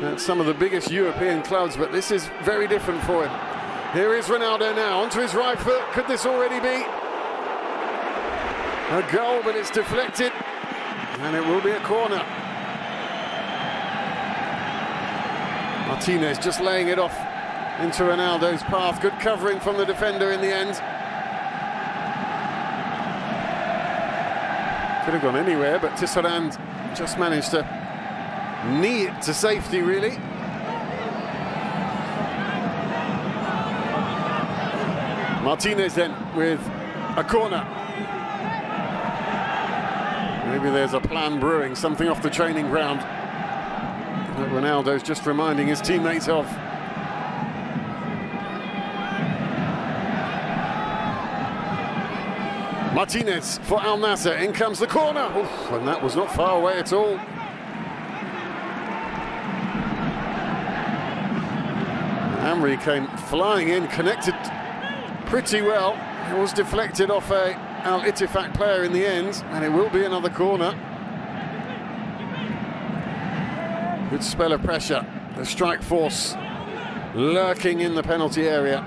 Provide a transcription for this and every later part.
at some of the biggest European clubs, but this is very different for him. Here is Ronaldo now, onto his right foot. Could this already be a goal? But it's deflected, and it will be a corner. Martinez just laying it off into Ronaldo's path. Good covering from the defender in the end. Could have gone anywhere, but Tisserand just managed to knee it to safety, really. Martinez then with a corner. Maybe there's a plan brewing, something off the training ground that Ronaldo's just reminding his teammates of. Martinez for Al-Nassr, in comes the corner. Oof, and that was not far away at all. Amri came flying in, connected pretty well. It was deflected off a Al-Ittifaq player in the end, and it will be another corner. Good spell of pressure. The strike force lurking in the penalty area.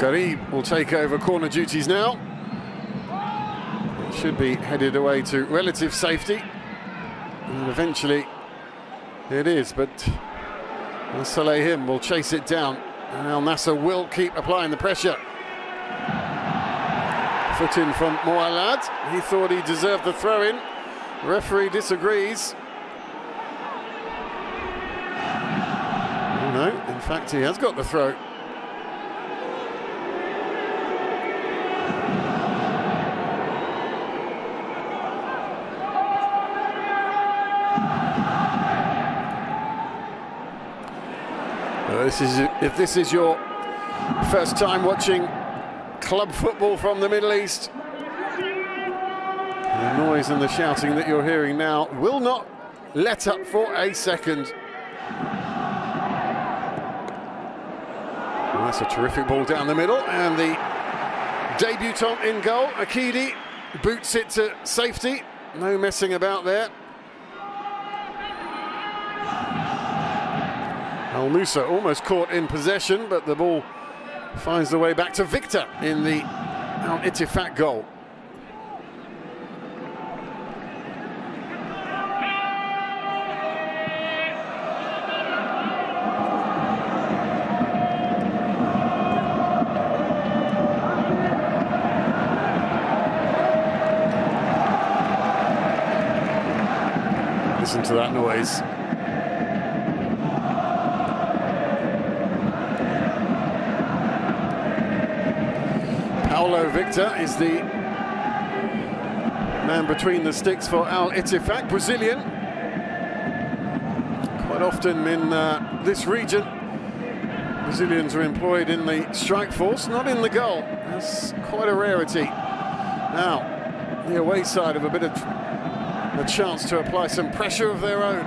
Garib will take over corner duties now. It should be headed away to relative safety. And eventually it is, but Salehim will chase it down. And Al-Nassr will keep applying the pressure. Foot in from Moualad. He thought he deserved the throw-in. Referee disagrees. Oh no, in fact he has got the throw. If this is your first time watching club football from the Middle East, the noise and the shouting that you're hearing now will not let up for a second. Well, that's a terrific ball down the middle, and the debutant in goal, Akidi, boots it to safety. No messing about there. Al-Musa almost caught in possession, but the ball finds the way back to Victor in the Al-Ittifaq goal. Listen to that noise. Paulo Victor is the man between the sticks for Al-Ittifaq, Brazilian. Quite often in this region, Brazilians are employed in the strike force, not in the goal. That's quite a rarity. Now, the away side have a bit of a chance to apply some pressure of their own.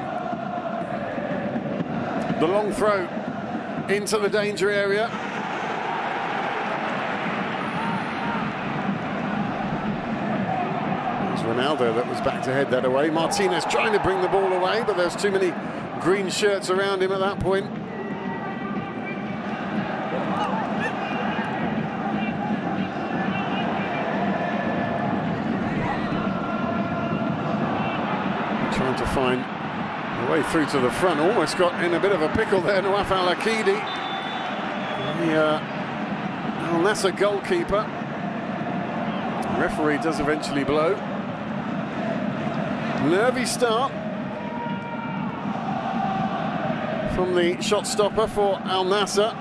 The long throw into the danger area. Ronaldo that was back to head that away. Martinez trying to bring the ball away, but there's too many green shirts around him at that point. Trying to find a way through to the front. Almost got in a bit of a pickle there, Nawaf Al-Akidi. The Al-Nassr goalkeeper. The referee does eventually blow. Nervy start from the shot stopper for Al-Nassr.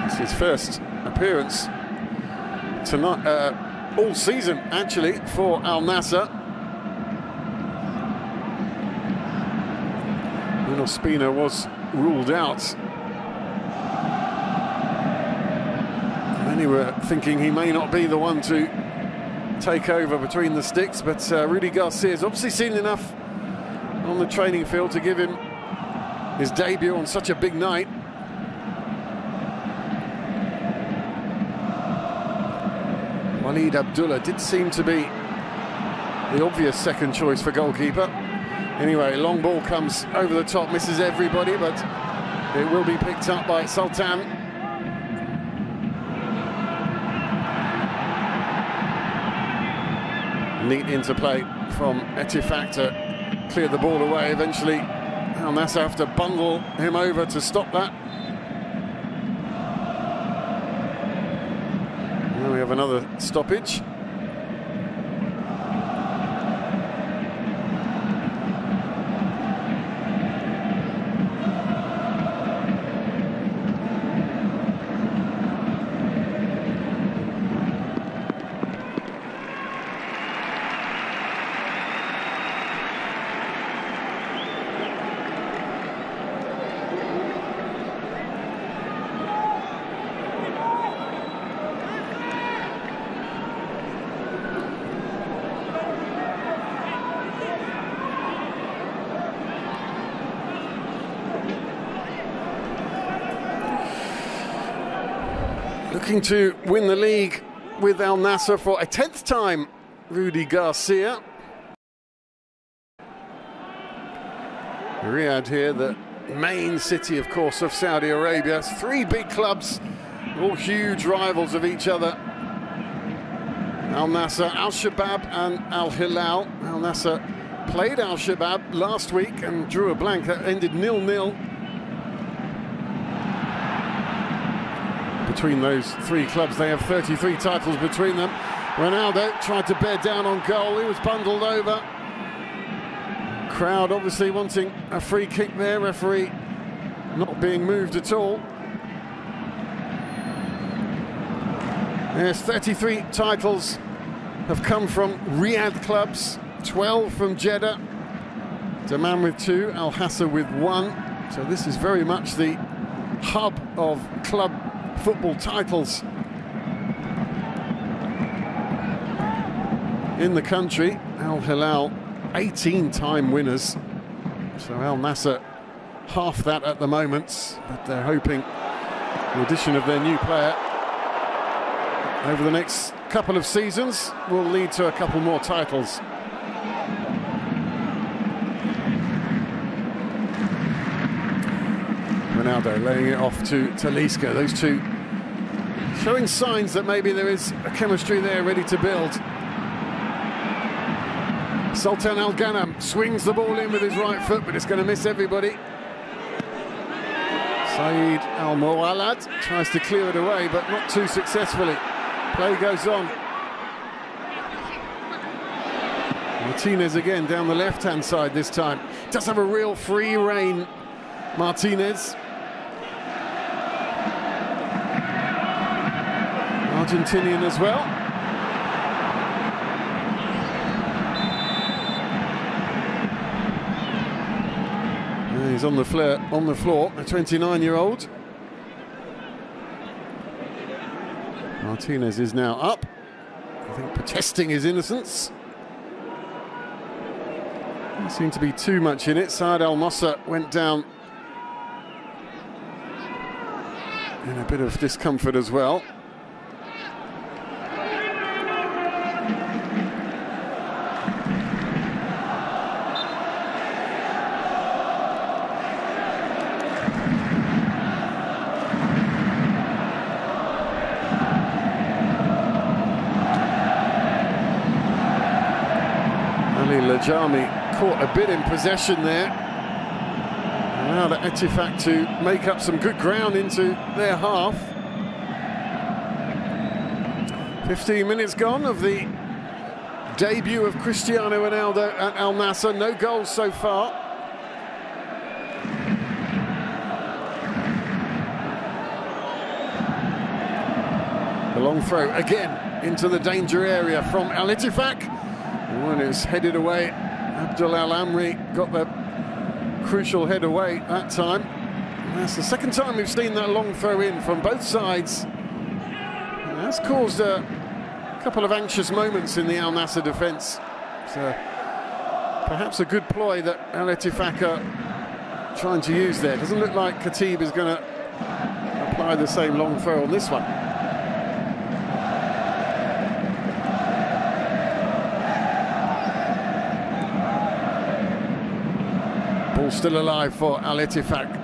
It's his first appearance tonight, all season actually, for Al-Nassr. Ospina was ruled out. Many were thinking he may not be the one to take over between the sticks, but Rudy Garcia's obviously seen enough on the training field to give him his debut on such a big night. Walid Abdullah did seem to be the obvious second choice for goalkeeper. Anyway, long ball comes over the top, misses everybody, but it will be picked up by Sultan. Neat interplay from Etifak to clear the ball away. Eventually, Al-Nassr have to bundle him over to stop that. Now we have another stoppage. Looking to win the league with Al-Nassr for a 10th time, Rudy Garcia. Riyadh here, the main city, of course, of Saudi Arabia. 3 big clubs, all huge rivals of each other. Al-Nassr, Al-Shabaab and Al-Hilal. Al-Nassr played Al-Shabaab last week and drew a blank that ended 0-0. Between those 3 clubs, they have 33 titles between them. Ronaldo tried to bear down on goal. He was bundled over. Crowd obviously wanting a free kick there. Referee not being moved at all. Yes, 33 titles have come from Riyadh clubs, 12 from Jeddah, Dammam with 2, Al-Nassr with 1. So this is very much the hub of club football titles in the country. Al-Hilal 18-time winners, so Al-Nassr half that at the moment, but they're hoping the addition of their new player over the next couple of seasons will lead to a couple more titles. Ronaldo laying it off to Talisca. Those two showing signs that maybe there is a chemistry there ready to build. Sultan Al Ghanam swings the ball in with his right foot, but it's going to miss everybody. Saeed Al Muwalad tries to clear it away, but not too successfully. Play goes on. Martinez again down the left-hand side this time. Does have a real free rein, Martinez. Argentinian as well. He's on the floor, a 29-year-old. Martinez is now up, I think protesting his innocence. Didn't seem to be too much in it. Saad Al-Nassr went down in a bit of discomfort as well. Jami caught a bit in possession there. Allowed Etifak to make up some good ground into their half. 15 minutes gone of the debut of Cristiano Ronaldo at Al-Nassr. No goals so far. The long throw again into the danger area from Al-Etifak. When it was headed away, Abdul Al-Amri got the crucial head away that time. And that's the second time we've seen that long throw in from both sides. And that's caused a couple of anxious moments in the Al-Nassr defence. So Perhaps a good ploy that Al-Ettifaq are trying to use there. Doesn't look like Khatib is going to apply the same long throw on this one. Ball still alive for Al-Ettifaq.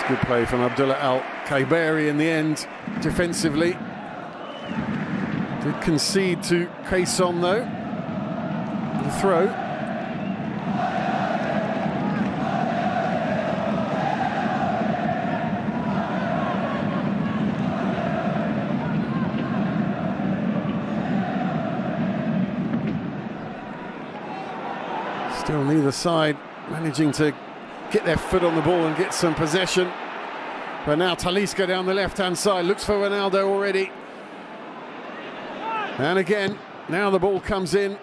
Good play from Abdullah Al-Khaibari in the end, defensively. Did concede to Quaison though. The throw. Still neither side managing to get their foot on the ball and get some possession. But now Talisca down the left-hand side, looks for Ronaldo already. And again, now the ball comes in.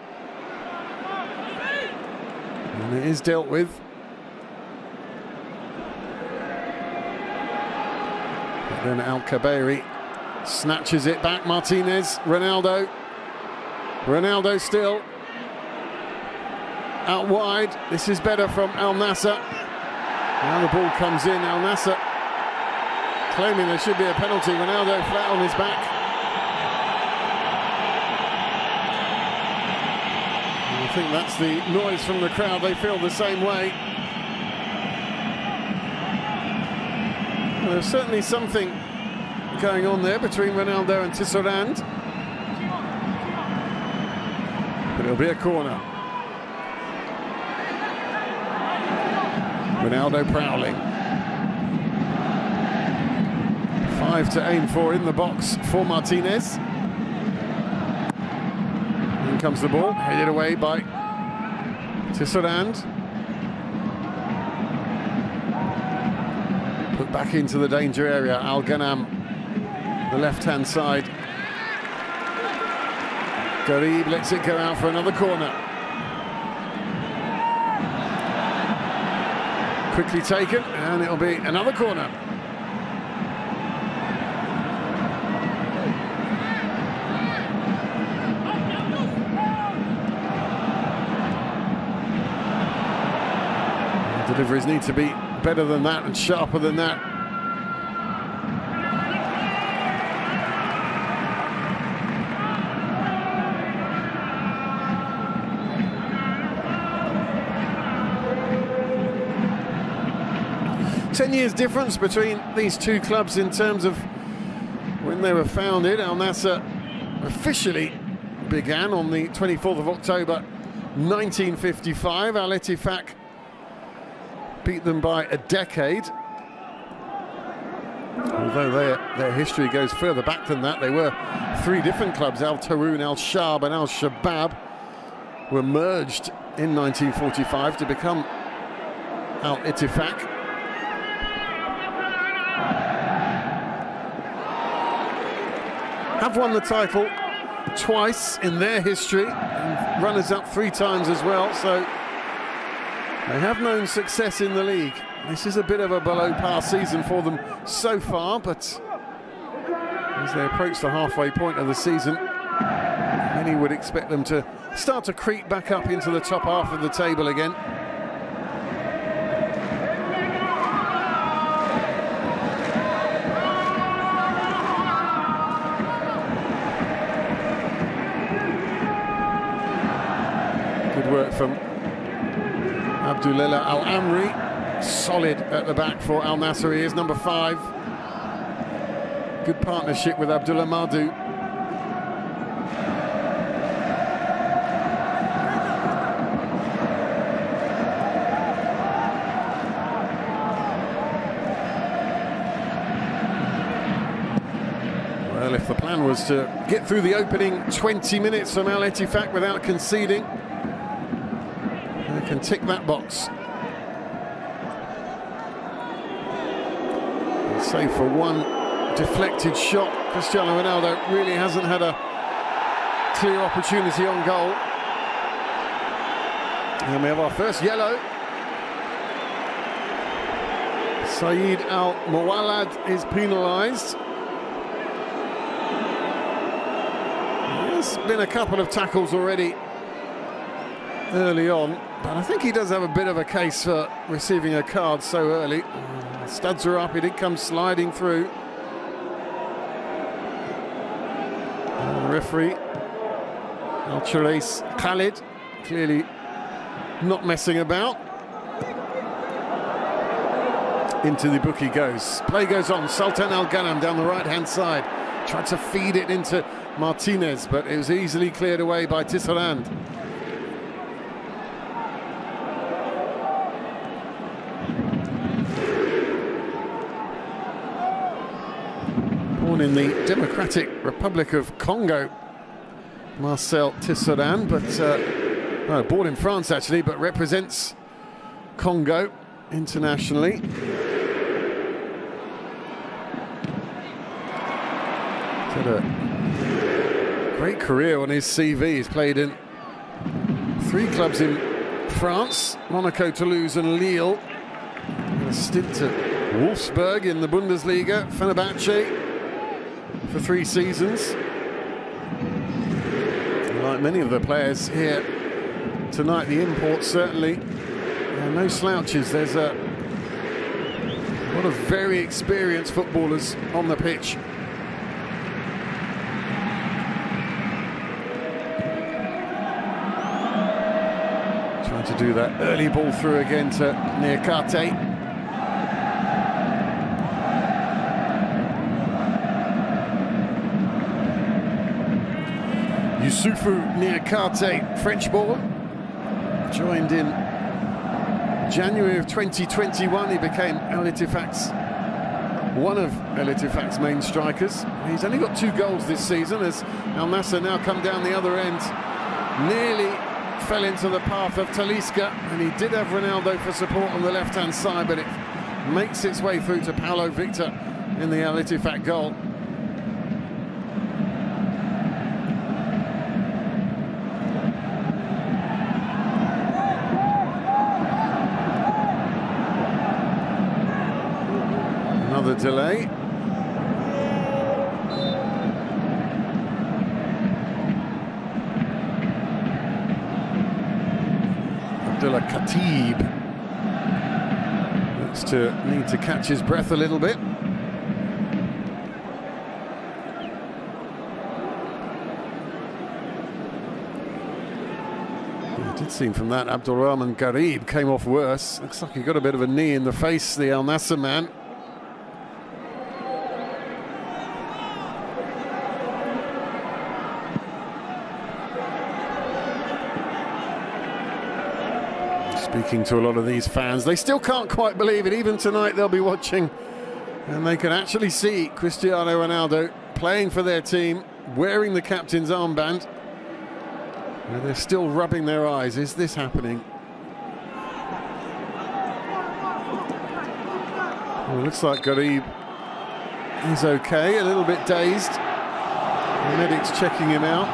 And it is dealt with. But then Al-Khaibari snatches it back. Martinez, Ronaldo. Ronaldo still out wide. This is better from Al-Nassr. Now the ball comes in. Al-Nassr claiming there should be a penalty. Ronaldo flat on his back. And I think that's the noise from the crowd. They feel the same way. Well, there's certainly something going on there between Ronaldo and Tisserand. But it'll be a corner. Ronaldo prowling. 5 to aim for in the box for Martinez. In comes the ball, headed away by Tisserand. Put back into the danger area. Al-Ghanam, the left-hand side. Garib lets it go out for another corner. Quickly taken, and it'll be another corner. Deliveries need to be better than that and sharper than that. Ten years difference between these two clubs in terms of when they were founded. Al-Nassr officially began on the 24th of October 1955. Al-Ettifaq beat them by a decade. Although their history goes further back than that. They were three different clubs. Al-Taroun, Al-Shab and Al-Shabab were merged in 1945 to become Al-Ettifaq. Have won the title twice in their history, and runners-up 3 times as well, so they have known success in the league. This is a bit of a below-par season for them so far, but as they approach the halfway point of the season, many would expect them to start to creep back up into the top half of the table again. Work from Abdullah Al-Amri, solid at the back for Al-Nassr. He is number 5. Good partnership with Abdullah Madu. Well, if the plan was to get through the opening 20 minutes from Al-Ettifaq without conceding, can tick that box. And save for one deflected shot. Cristiano Ronaldo really hasn't had a clear opportunity on goal. And we have our first yellow. Saeed Al-Muwallad is penalised. There's been a couple of tackles already early on, but I think he does have a bit of a case for receiving a card so early. Studs are up, he did come sliding through. And the referee, Al-Nassr Khalid, clearly not messing about. Into the book he goes. Play goes on. Sultan Al-Ghanam down the right-hand side. Tried to feed it into Martinez, but it was easily cleared away by Tisserand. Born in the Democratic Republic of Congo, Marcel Tisserand, but born in France actually, but represents Congo internationally. He's had a great career on his CV. He's played in 3 clubs in France, Monaco, Toulouse and Lille. And a stint at Wolfsburg in the Bundesliga, Fenerbahce for 3 seasons. Like many of the players here tonight, the imports certainly, no slouches. There's a lot of very experienced footballers on the pitch. Trying to do that early ball through again to Niakate. Youssoufou Niakate, French ball, joined in January of 2021. He became one of Al Ittifaq's main strikers. He's only got 2 goals this season as Al-Nassr now come down the other end. Nearly fell into the path of Talisca, and he did have Ronaldo for support on the left-hand side, but it makes its way through to Paulo Victor in the Al Ittifaq goal. Another delay. Abdullah Khatib looks to need to catch his breath a little bit. It did seem from that Abdulrahman Garib came off worse. Looks like he got a bit of a knee in the face, the Al-Nassr man. Speaking to a lot of these fans, they still can't quite believe it. Even tonight they'll be watching and they can actually see Cristiano Ronaldo playing for their team, wearing the captain's armband, and they're still rubbing their eyes. Is this happening? Well, it looks like Garib is okay, a little bit dazed. The medic's checking him out.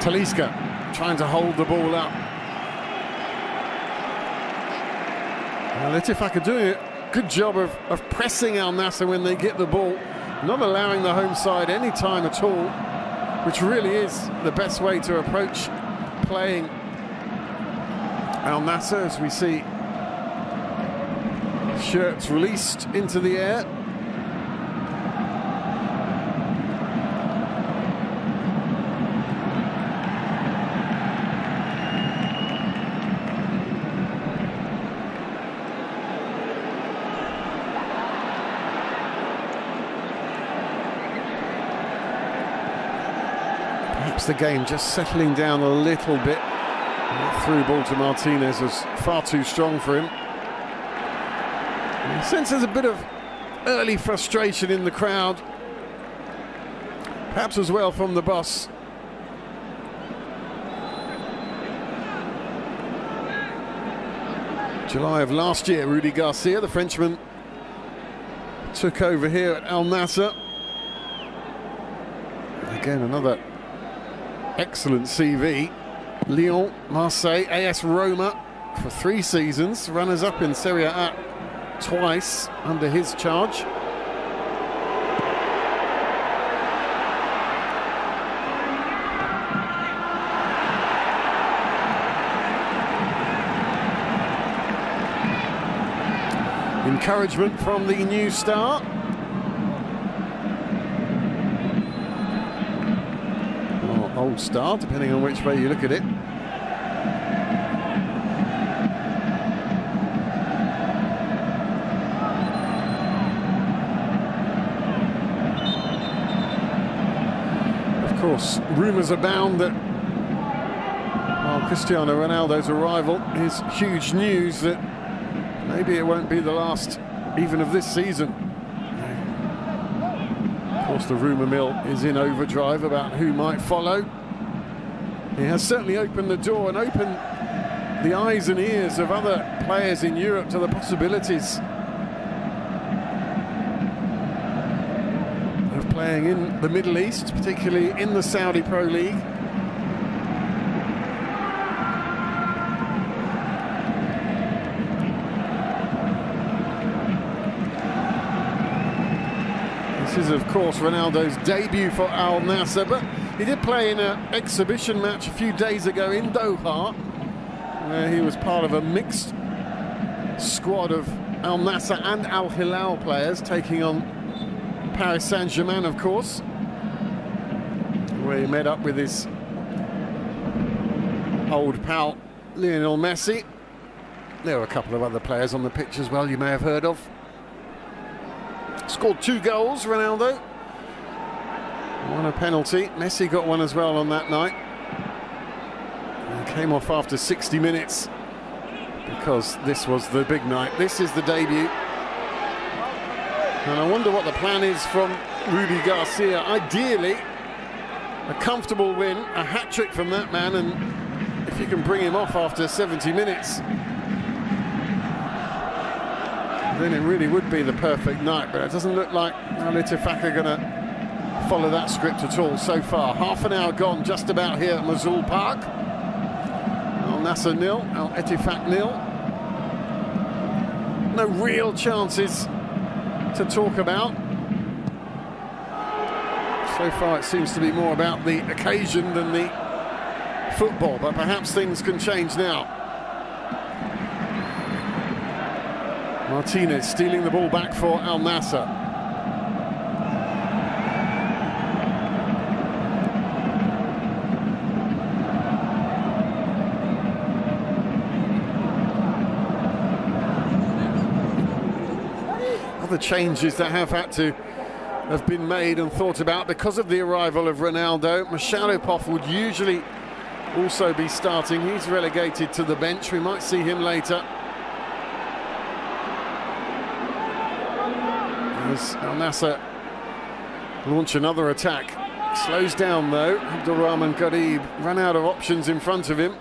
Talisca trying to hold the ball up. Al Ittifaq are doing a good job of pressing Al-Nassr when they get the ball, not allowing the home side any time at all, which really is the best way to approach playing Al-Nassr, as we see shirts released into the air. The game just settling down a little bit. That through ball to Martinez was far too strong for him. I sense there's a bit of early frustration in the crowd, perhaps as well from the boss. July of last year, Rudy Garcia, the Frenchman, took over here at Al-Nassr. Again, another excellent CV. Lyon, Marseille, AS Roma for 3 seasons. Runners-up in Serie A twice under his charge. Encouragement from the new star. Or old star, depending on which way you look at it. Of course, rumours abound that while Cristiano Ronaldo's arrival is huge news, that maybe it won't be the last even of this season. Of course, the rumour mill is in overdrive about who might follow. He has certainly opened the door and opened the eyes and ears of other players in Europe to the possibilities of playing in the Middle East, particularly in the Saudi Pro League. This is, of course, Ronaldo's debut for Al-Nassr, but he did play in an exhibition match a few days ago in Doha, where he was part of a mixed squad of Al-Nassr and Al-Hilal players, taking on Paris Saint-Germain, of course, where he met up with his old pal Lionel Messi. There were a couple of other players on the pitch as well you may have heard of. Scored 2 goals, Ronaldo. Won a penalty. Messi got one as well on that night. And came off after 60 minutes because this was the big night. This is the debut. And I wonder what the plan is from Rudy Garcia. Ideally, a comfortable win, a hat-trick from that man, and if you can bring him off after 70 minutes, then it really would be the perfect night. But it doesn't look like Al-Ettifaq are going to follow that script at all so far. Half an hour gone just about here at Mosul Park. Al-Nassr 0, Al-Ettifaq 0. No real chances to talk about. So far it seems to be more about the occasion than the football, but perhaps things can change now. Martinez stealing the ball back for Al-Nassr. Other changes that have been made and thought about because of the arrival of Ronaldo. Mashalopov would usually also be starting. He's relegated to the bench. We might see him later. As Al-Nassr launch another attack. Slows down though. Abdulrahman Garib ran out of options in front of him.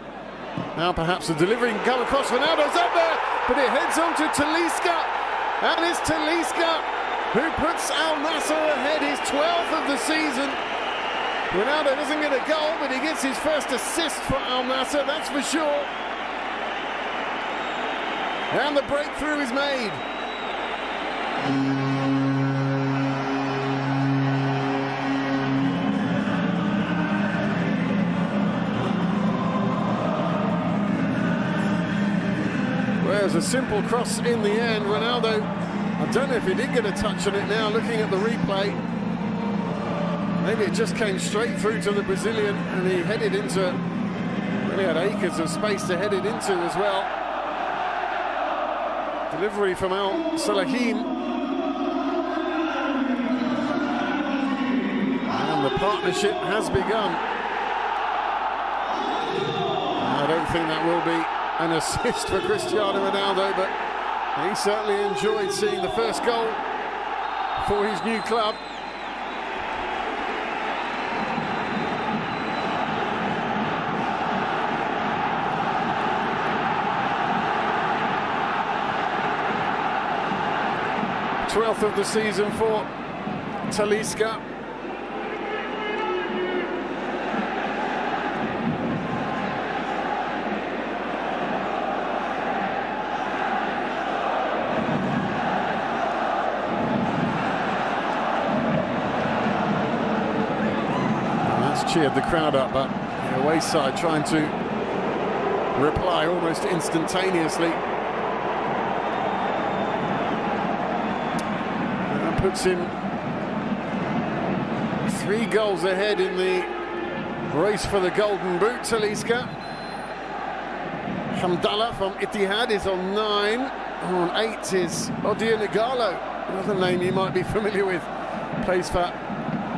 Now perhaps a delivering come across. Ronaldo's up there, but it heads on to Talisca. And it's Talisca who puts Al-Nassr ahead, his 12th of the season. Ronaldo doesn't get a goal, but he gets his first assist for Al-Nassr, that's for sure. And the breakthrough is made. Whereas a simple cross in the end. Ronaldo, I don't know if he did get a touch on it now, looking at the replay. Maybe it just came straight through to the Brazilian and he headed into, really had acres of space to head it into as well. Delivery from Al-Salahin. And the partnership has begun. I don't think that will be an assist for Cristiano Ronaldo, but he certainly enjoyed seeing the first goal for his new club. _12th of the season for Talisca. cheered the crowd up, but the away side trying to reply almost instantaneously. That puts him 3 goals ahead in the race for the Golden Boot. Talisca. Hamdallah from Ittihad is on 9. On 8 is Odion Igalo, another name you might be familiar with. Plays for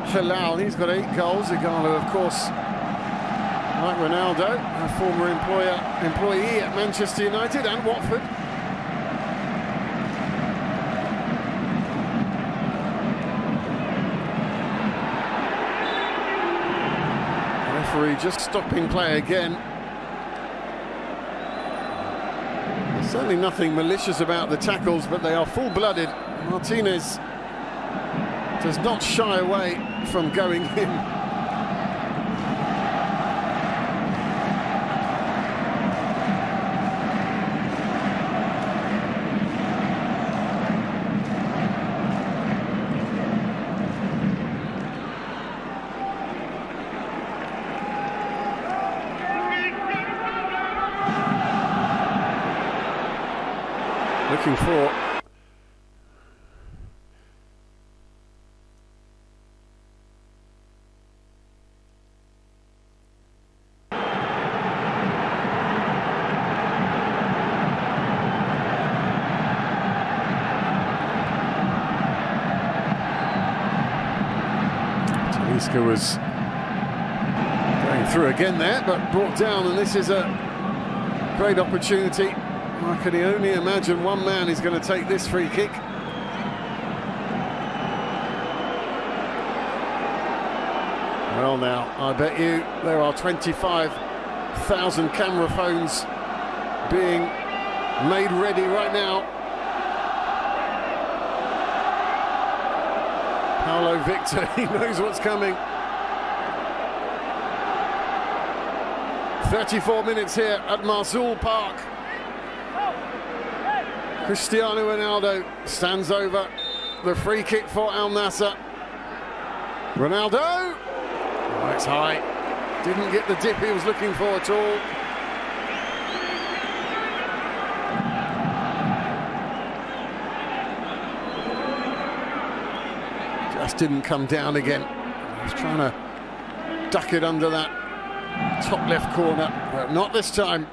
Hilal. He's got 8 goals. Igalo, of course, like Ronaldo, a former employee at Manchester United and Watford. Referee just stopping play again. There's certainly nothing malicious about the tackles, but they are full-blooded. Martinez does not shy away from going in. Looking for Talisca was going through again there, but brought down, and this is a great opportunity. I can only imagine one man is going to take this free kick. Well now, I bet you there are 25,000 camera phones being made ready right now. Paulo Victor, he knows what's coming. 34 minutes here at Marsoul Park. Cristiano Ronaldo stands over the free kick for Al-Nassr. Ronaldo! Oh, it's high. Didn't get the dip he was looking for at all. Just didn't come down again. He was trying to duck it under that top left corner, but not this time.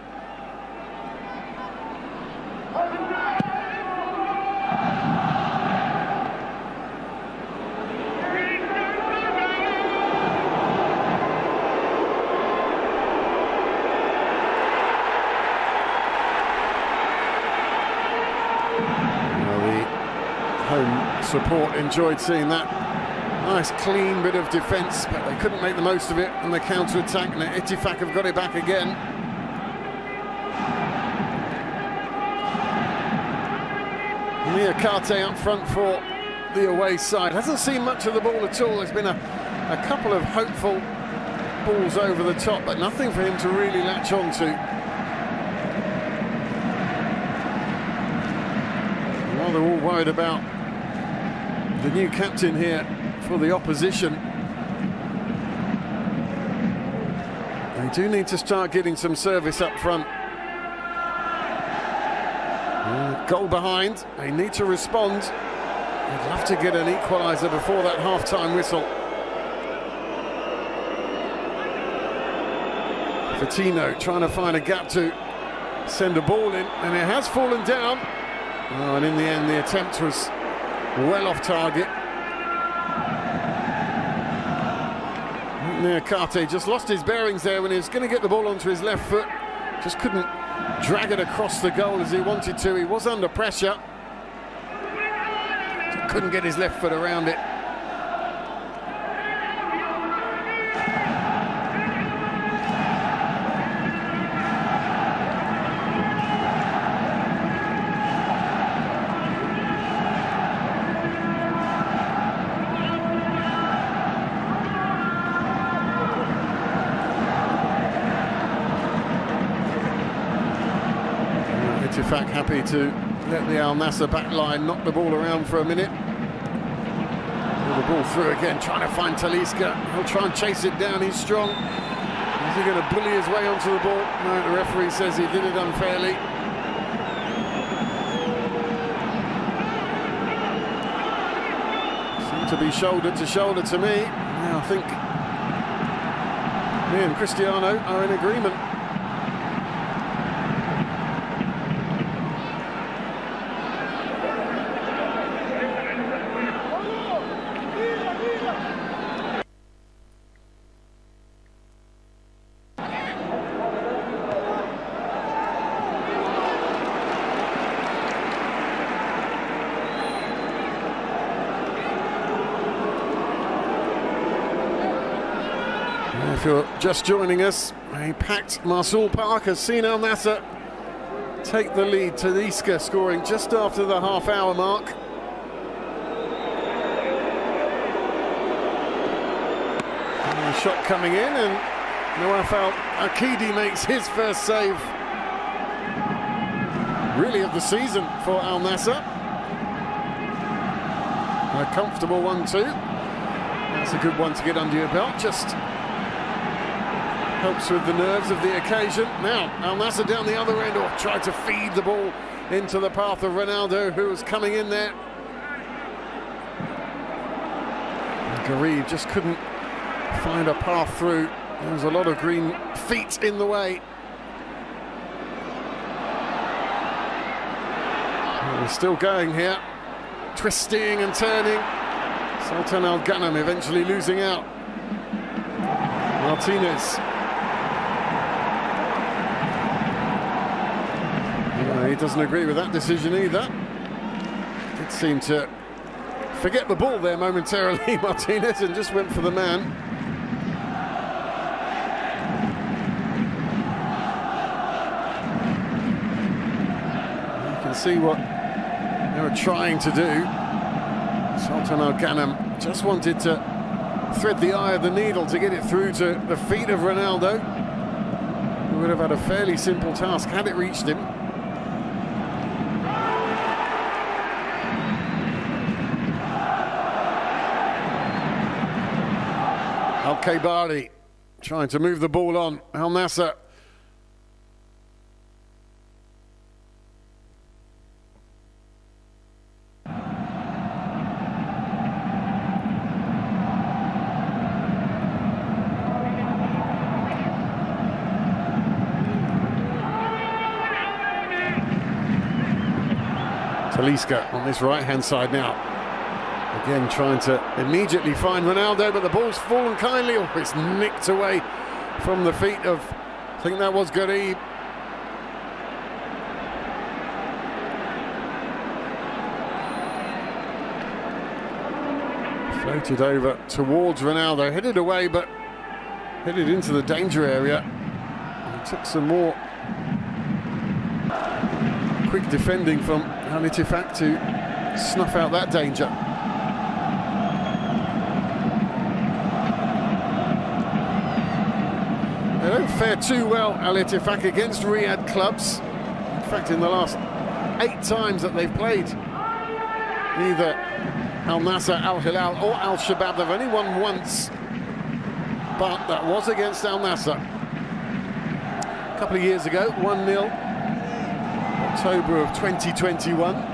Home support enjoyed seeing that nice clean bit of defence, but they couldn't make the most of it on the counter-attack, and Ittifaq have got it back again. Niakate up front for the away side. Hasn't seen much of the ball at all. There's been a couple of hopeful balls over the top, but nothing for him to really latch on to. They're all worried about the new captain here for the opposition. They do need to start getting some service up front. Goal behind, they need to respond. They'd love to get an equaliser before that half-time whistle. Fatino trying to find a gap to send a ball in, and it has fallen down. Oh, and in the end, the attempt was well off target. Niakate just lost his bearings there when he was going to get the ball onto his left foot. Just couldn't drag it across the goal as he wanted to. He was under pressure. Couldn't get his left foot around it. Ittifaq happy to let the Al-Nassr back line knock the ball around for a minute. The ball through again, trying to find Talisca. He'll try and chase it down, he's strong. Is he going to bully his way onto the ball? No, the referee says he did it unfairly. Seemed to be shoulder to shoulder to me. Now I think me and Cristiano are in agreement. If you're just joining us, a packed Marseille Park has seen Al-Nassr take the lead. Talisca scoring just after the half-hour mark. And the shot coming in, and Nawaf Al-Akidi makes his first save, really, of the season for Al-Nassr. A comfortable one too. That's a good one to get under your belt. Just helps with the nerves of the occasion. Now, Al-Nassr down the other end, or tried to feed the ball into the path of Ronaldo, who was coming in there. Garib just couldn't find a path through. There was a lot of green feet in the way. We're still going here, twisting and turning. Sultan Al-Ghanem eventually losing out. Martinez. He doesn't agree with that decision either. Did seem to forget the ball there momentarily, Martinez, and just went for the man. You can see what they were trying to do. Sultan Al-Ghanem just wanted to thread the eye of the needle to get it through to the feet of Ronaldo, who would have had a fairly simple task had it reached him. Al-Khaibari trying to move the ball on. Al-Nassr. Talisca on this right-hand side now. Again, trying to immediately find Ronaldo, but the ball's fallen kindly, or it's nicked away from the feet of, I think that was Garib. Floated over towards Ronaldo, headed away, but headed into the danger area. And it took some more quick defending from Al-Ittifaq to snuff out that danger. They don't fare too well, Al-Ittifaq, against Riyadh clubs. In fact, in the last 8 times that they've played either Al-Nassr, Al-Hilal or Al-Shabaab, they've only won once, but that was against Al-Nassr a couple of years ago, 1-0, October of 2021.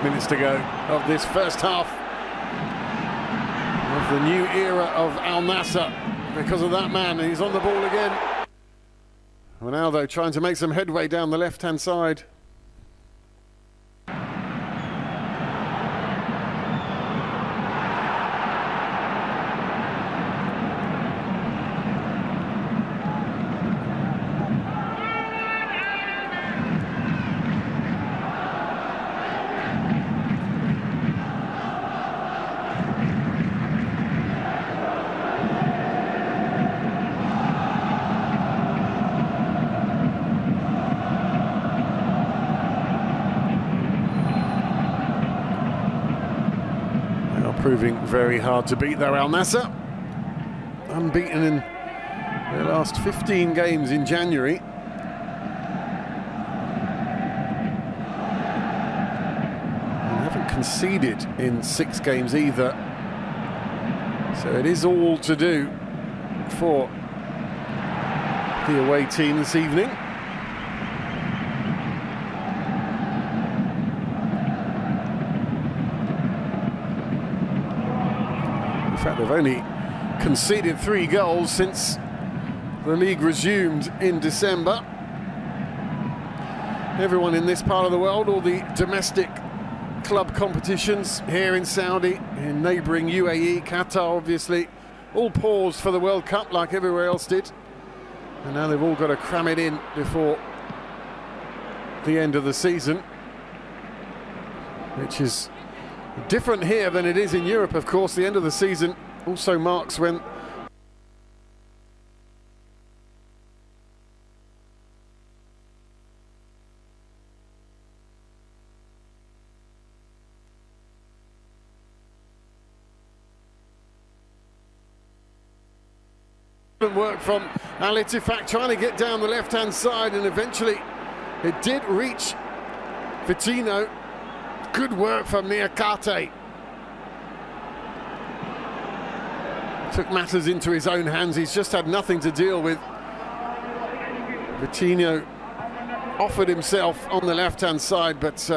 Minutes to go of this first half of the new era of Al-Nassr because of that man. He's on the ball again. Ronaldo trying to make some headway down the left-hand side. Proving very hard to beat there, Al-Nassr. unbeaten in their last 15 games in January. They haven't conceded in 6 games either. So it is all to do for the away team this evening. In fact, they've only conceded 3 goals since the league resumed in December. Everyone in this part of the world, all the domestic club competitions here in Saudi, in neighbouring UAE, Qatar obviously, all paused for the World Cup like everywhere else did. And now they've all got to cram it in before the end of the season, which is different here than it is in Europe, of course. The end of the season also marks when work from Al-Ittifaq, trying to get down the left-hand side, and eventually it did reach Vitinho. Good work from Niakate. Took matters into his own hands. He's just had nothing to deal with. Vitinho offered himself on the left-hand side, but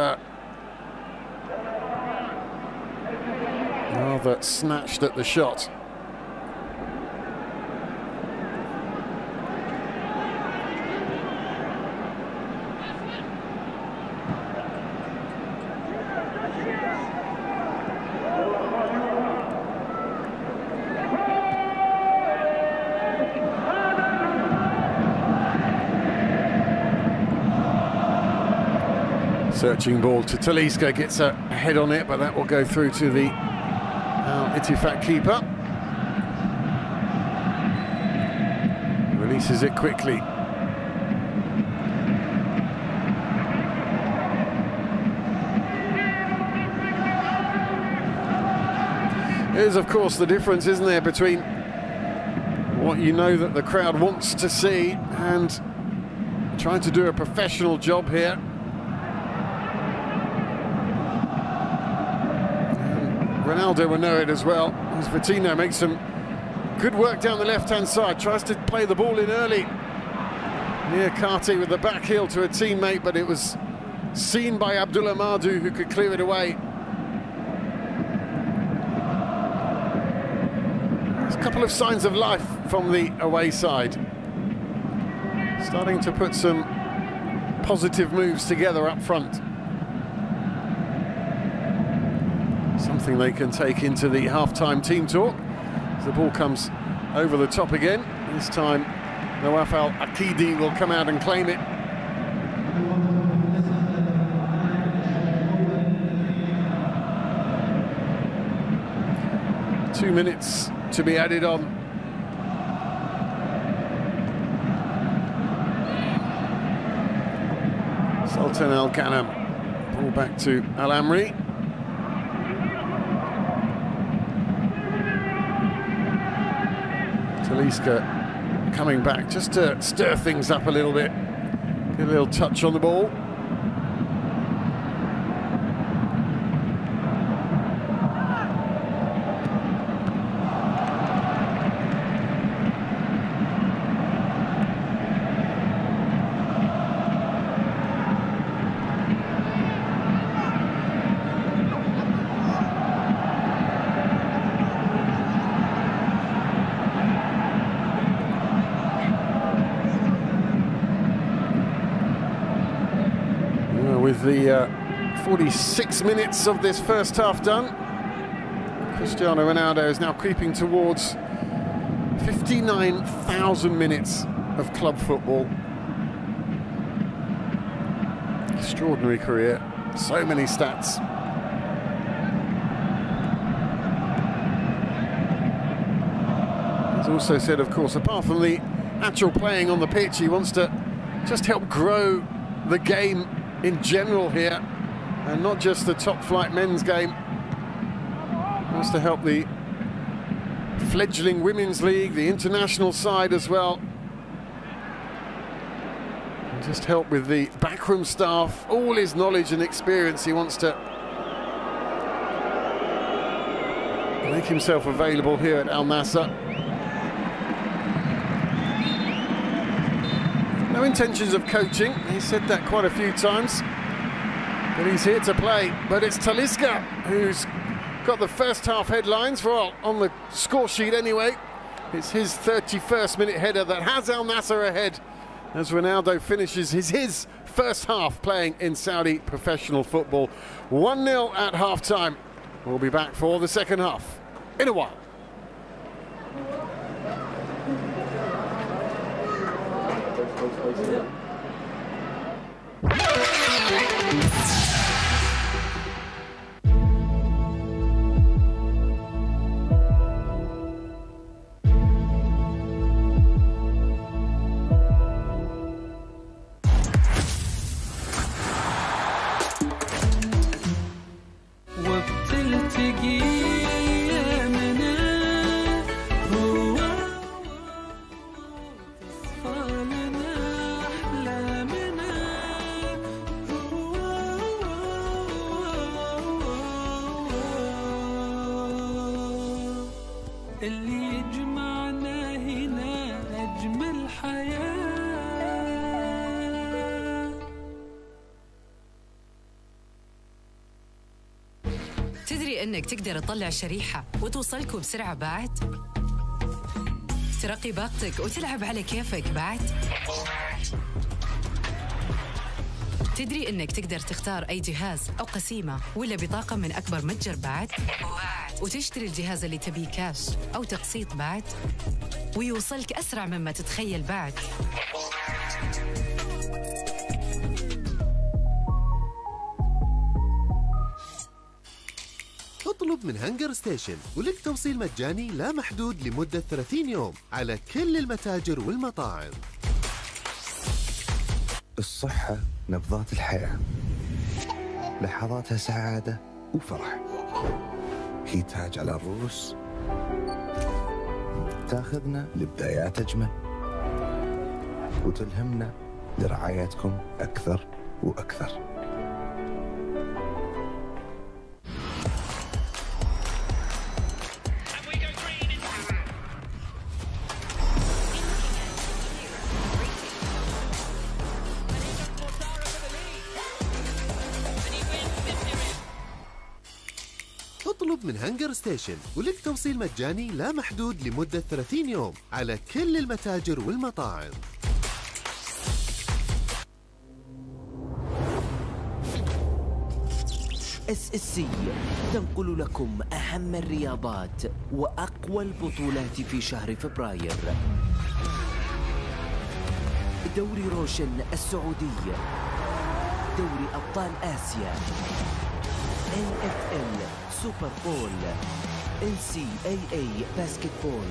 rather snatched at the shot. Searching ball to Talisca, gets a head on it, but that will go through to the Al-Ittifaq keeper. Releases it quickly. There's of course the difference, isn't there, between what you know that the crowd wants to see and trying to do a professional job here. Ronaldo will know it as well, as Vitinho makes some good work down the left-hand side, tries to play the ball in early. Niakate with the back heel to a teammate, but it was seen by Abdullah Madu, who could clear it away. There's a couple of signs of life from the away side. Starting to put some positive moves together up front. Something they can take into the half-time team talk. As the ball comes over the top again. This time, Nawaf Al-Akidi will come out and claim it. Two minutes to be added on. Sultan Al-Ghanam. Ball back to Al-Amri. Talisca coming back just to stir things up a little bit. Get a little touch on the ball. With the 46 minutes of this first half done, Cristiano Ronaldo is now creeping towards 59,000 minutes of club football. Extraordinary career, so many stats. He's also said, of course, apart from the actual playing on the pitch, he wants to just help grow the game in general here, and not just the top flight men's game. Wants to help the fledgling women's league, the international side as well. And just help with the backroom staff, all his knowledge and experience. He wants to make himself available here at Al-Nassr. No intentions of coaching, he said that quite a few times, but he's here to play. But it's Talisca who's got the first half headlines, well, on the score sheet anyway. It's his 31st minute header that has Al-Nassr ahead as Ronaldo finishes his first half playing in Saudi professional football. 1-0 at half-time. We'll be back for the second half in a while. اللي يجمعنا هنا أجمل حياة. تدري أنك تقدر تطلع شريحة وتوصلكوا بسرعة بعد؟ ترقي باقتك وتلعب على كيفك بعد؟ تدري أنك تقدر تختار أي جهاز أو قسيمة ولا بطاقة من أكبر متجر بعد؟ وتشتري الجهاز اللي تبيه كاش أو تقسيط بعد؟ ويوصلك أسرع مما تتخيل بعد. اطلب من هانجر ستيشن ولك توصيل مجاني لا محدود لمدة 30 يوم على كل المتاجر والمطاعم. الصحة نبضات الحياة، لحظاتها سعادة وفرح. هي تاج على الرؤوس، تاخذنا لبدايات أجمل وتلهمنا لرعايتكم أكثر وأكثر. اطلب من هانجر ستيشن ولك توصيل مجاني لا محدود لمدة 30 يوم على كل المتاجر والمطاعم. SSC تنقل لكم أهم الرياضات وأقوى البطولات في شهر فبراير. دوري روشن السعودي، دوري أبطال آسيا، NFL سوبر بول، NCAA باسكتبول،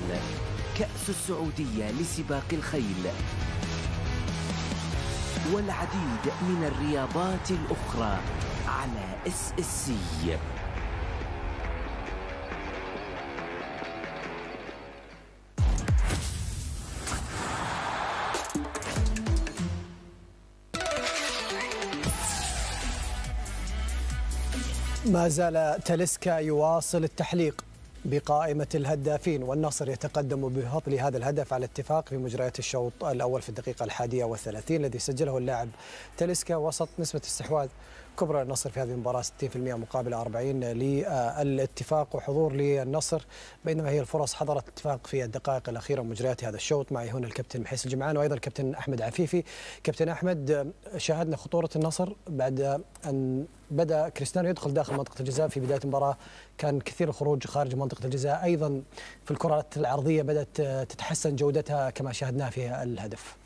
كأس السعودية لسباق الخيل، والعديد من الرياضات الأخرى على SSC. ما زال تاليسكا يواصل التحليق بقائمة الهدافين، والنصر يتقدم بفضل هذا الهدف على اتفاق في مجريات الشوط الأول في الدقيقة 31 الذي سجله اللاعب تاليسكا وسط نسبة استحواذ كبرى النصر في هذه المباراة 60% مقابل 40 للاتفاق وحضور للنصر، بينما هي الفرص حضرت الاتفاق في الدقائق الأخيرة من مجريات هذا الشوط. معي هنا الكابتن محيس الجمعان وأيضا الكابتن أحمد عفيفي. كابتن أحمد، شاهدنا خطورة النصر بعد أن بدأ كريستيانو يدخل داخل منطقة الجزاء في بداية المباراة، كان كثير الخروج خارج منطقة الجزاء، أيضا في الكرات العرضية بدأت تتحسن جودتها كما شاهدناها في الهدف.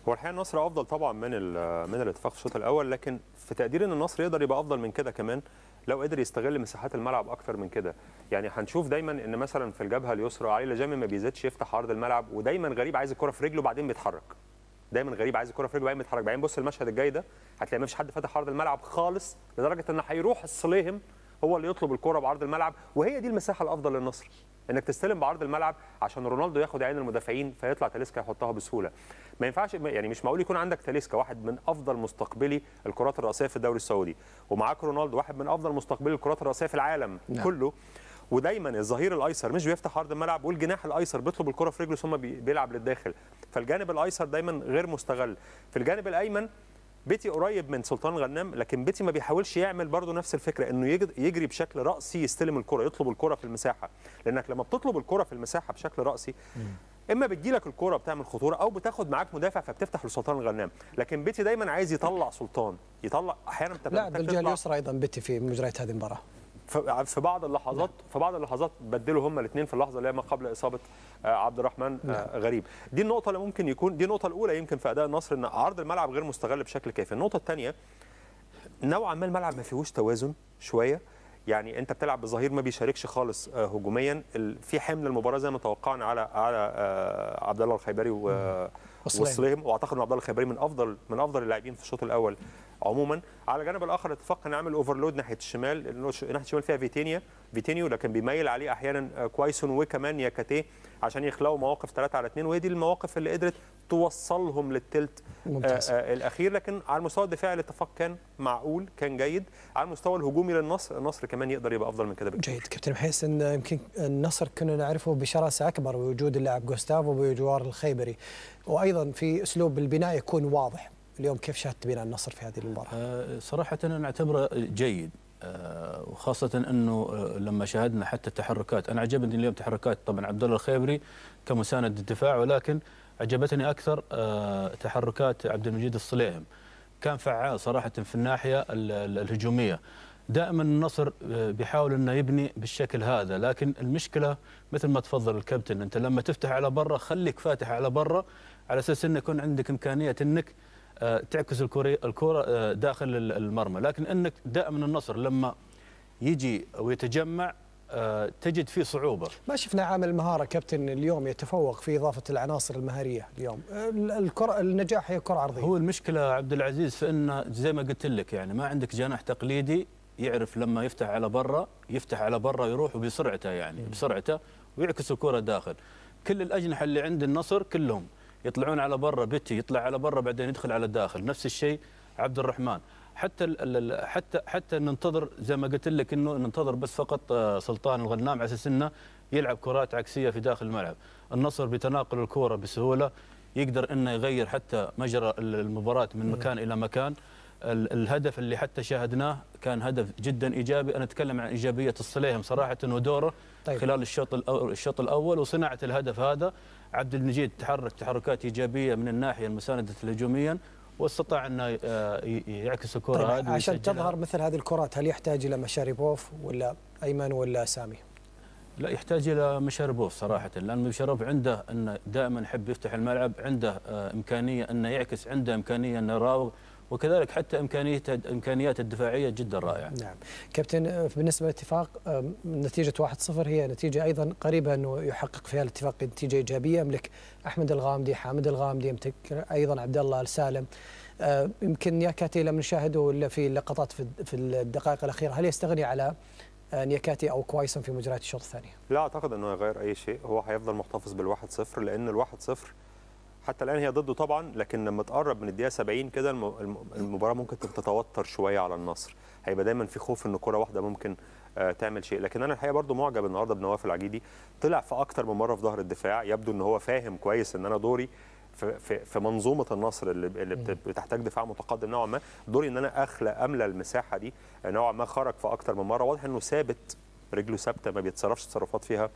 هو الحقيقه النصر افضل طبعا من الاتفاق في الشوط الاول، لكن في تقدير ان النصر يقدر يبقى افضل من كده كمان لو قدر يستغل مساحات الملعب اكتر من كده. يعني هنشوف دايما ان مثلا في الجبهه اليسرى علي لجامي ما بيزيدش يفتح عرض الملعب، ودايما غريب عايز الكره في رجله بعدين بيتحرك. دايما غريب عايز الكره في رجله بعدين بيتحرك. بعدين بص المشهد الجاي ده هتلاقي ما فيش حد فتح عرض الملعب خالص، لدرجه ان هيروح الصليهم هو اللي يطلب الكره بعرض الملعب، وهي دي المساحه الافضل للنصر. انك تستلم بعرض الملعب عشان رونالدو ياخد عين المدافعين فيطلع تاليسكا يحطها بسهوله. ما ينفعش يعني، مش معقول يكون عندك تاليسكا واحد من افضل مستقبلي الكرات الراسيه في الدوري السعودي، ومعاك رونالدو واحد من افضل مستقبلي الكرات الراسيه في العالم كله، ودايما الظهير الايسر مش بيفتح عرض الملعب والجناح الايسر بيطلب الكره في رجله ثم بيلعب للداخل، فالجانب الايسر دايما غير مستغل. في الجانب الايمن بيتي قريب من سلطان غنام، لكن بيتي ما بيحاولش يعمل برضه نفس الفكره انه يجري بشكل راسي يستلم الكره، يطلب الكره في المساحه، لانك لما بتطلب الكره في المساحه بشكل راسي اما بتجيلك الكره بتعمل خطوره او بتاخد معاك مدافع فبتفتح لسلطان الغنام، لكن بيتي دايما عايز يطلع سلطان، يطلع احيانا لا بالجهه اليسرى ايضا بيتي في مجريات هذه المباراه. في بعض اللحظات بدلوا هما الاثنين في اللحظه اللي هي ما قبل اصابه عبد الرحمن غريب. دي النقطه اللي ممكن يكون دي النقطه الاولى يمكن في اداء النصر، ان عرض الملعب غير مستغل بشكل كافي. النقطه الثانيه نوعا ما الملعب ما فيهوش توازن شويه، يعني انت بتلعب بظهير ما بيشاركش خالص هجوميا، في حمل المباراه زي ما توقعنا على عبد الله الخيبري وسليم، واعتقد ان عبد الله الخيبري من افضل اللاعبين في الشوط الاول عموما. على الجانب الاخر اتفقنا نعمل اوفرلود ناحيه الشمال، ناحيه الشمال فيها فيتينيو لكن بيميل عليه احيانا كويسون وكمان ياكاتيه عشان يخلقوا مواقف 3 على 2، وهي دي المواقف اللي قدرت توصلهم للثلث الاخير. لكن على المستوى الدفاعي الاتفاق كان معقول، كان جيد. على المستوى الهجومي للنصر، النصر كمان يقدر يبقى افضل من كده بكتير. جيد كابتن، بحيث ان يمكن النصر كنا نعرفه بشراسه اكبر بوجود اللاعب جوستافو وبجوار الخيبري، وايضا في اسلوب البناء يكون واضح. اليوم كيف شاهدت بناء النصر في هذه المباراه؟ صراحه انا اعتبره جيد، وخاصه انه لما شاهدنا حتى التحركات، انا عجبني اليوم تحركات طبعا عبد الله الخيبري كمساند الدفاع، ولكن عجبتني اكثر تحركات عبد المجيد الصليهم، كان فعال صراحه في الناحيه الهجوميه. دائما النصر بيحاول انه يبني بالشكل هذا، لكن المشكله مثل ما تفضل الكابتن، انت لما تفتح على برا خليك فاتح على برا على اساس انه يكون عندك امكانيه انك تعكس الكره داخل المرمى، لكن انك دائما النصر لما يجي ويتجمع تجد فيه صعوبه. ما شفنا عامل المهاره كابتن اليوم يتفوق في اضافه العناصر المهاريه اليوم. الكره النجاح هي كره عرضيه. هو المشكله عبد العزيز في ان زي ما قلت لك، يعني ما عندك جناح تقليدي يعرف لما يفتح على برا يروح بسرعته، يعني بسرعته ويعكس الكره داخل. كل الاجنحه اللي عند النصر كلهم يطلعون على برا، بيتي يطلع على برا بعدين يدخل على الداخل، نفس الشيء عبد الرحمن. حتى ننتظر زي ما قلت لك انه ننتظر بس فقط سلطان الغنام على اساس انه يلعب كرات عكسيه في داخل الملعب. النصر بتناقل الكره بسهوله يقدر انه يغير حتى مجرى المباراه من مكان الى مكان. الهدف اللي حتى شاهدناه كان هدف جدا ايجابي، انا اتكلم عن ايجابيه الصليهم صراحه ودوره خلال الشوط الاول وصناعه الهدف هذا. عبد المجيد تحرك تحركات ايجابيه من الناحيه المسانده هجوميا، واستطاع انه يعكس الكره هذه. عشان تظهر مثل هذه الكرات هل يحتاج الى مشاريبوف ولا ايمن ولا سامي؟ لا، يحتاج الى مشاريبوف صراحه، لان مشاريبوف عنده انه دائما يحب يفتح الملعب، عنده امكانيه انه يعكس، عنده امكانيه انه يراوغ، وكذلك حتى امكانيات الدفاعيه جدا رائعه. نعم كابتن، بالنسبه للاتفاق نتيجه 1-0 هي نتيجه ايضا قريبه انه يحقق فيها الاتفاق نتيجه ايجابيه. يملك احمد الغامدي، حامد الغامدي، يملك ايضا عبد الله السالم. يمكن نياكاتي لم نشاهده الا في اللقطات في الدقائق الاخيره، هل يستغني على نياكاتي او كويسون في مجريات الشوط الثاني؟ لا اعتقد انه يغير اي شيء، هو هيفضل محتفظ بال1-0 لان ال1-0 حتى الان هي ضده طبعا، لكن لما تقرب من الدقيقه 70 كده المباراه ممكن تتوتر شويه على النصر، هيبقى دايما في خوف ان كره واحده ممكن تعمل شيء. لكن انا الحقيقه برضو معجب النهارده بنواف العجيدي، طلع في اكتر من مره في ظهر الدفاع، يبدو ان هو فاهم كويس ان انا دوري في منظومه النصر اللي بتحتاج دفاع متقدم نوعا ما، دوري ان انا املى المساحه دي نوعا ما. خرج في اكتر من مره، واضح انه ثابت، رجله ثابته، ما بيتصرفش تصرفات فيها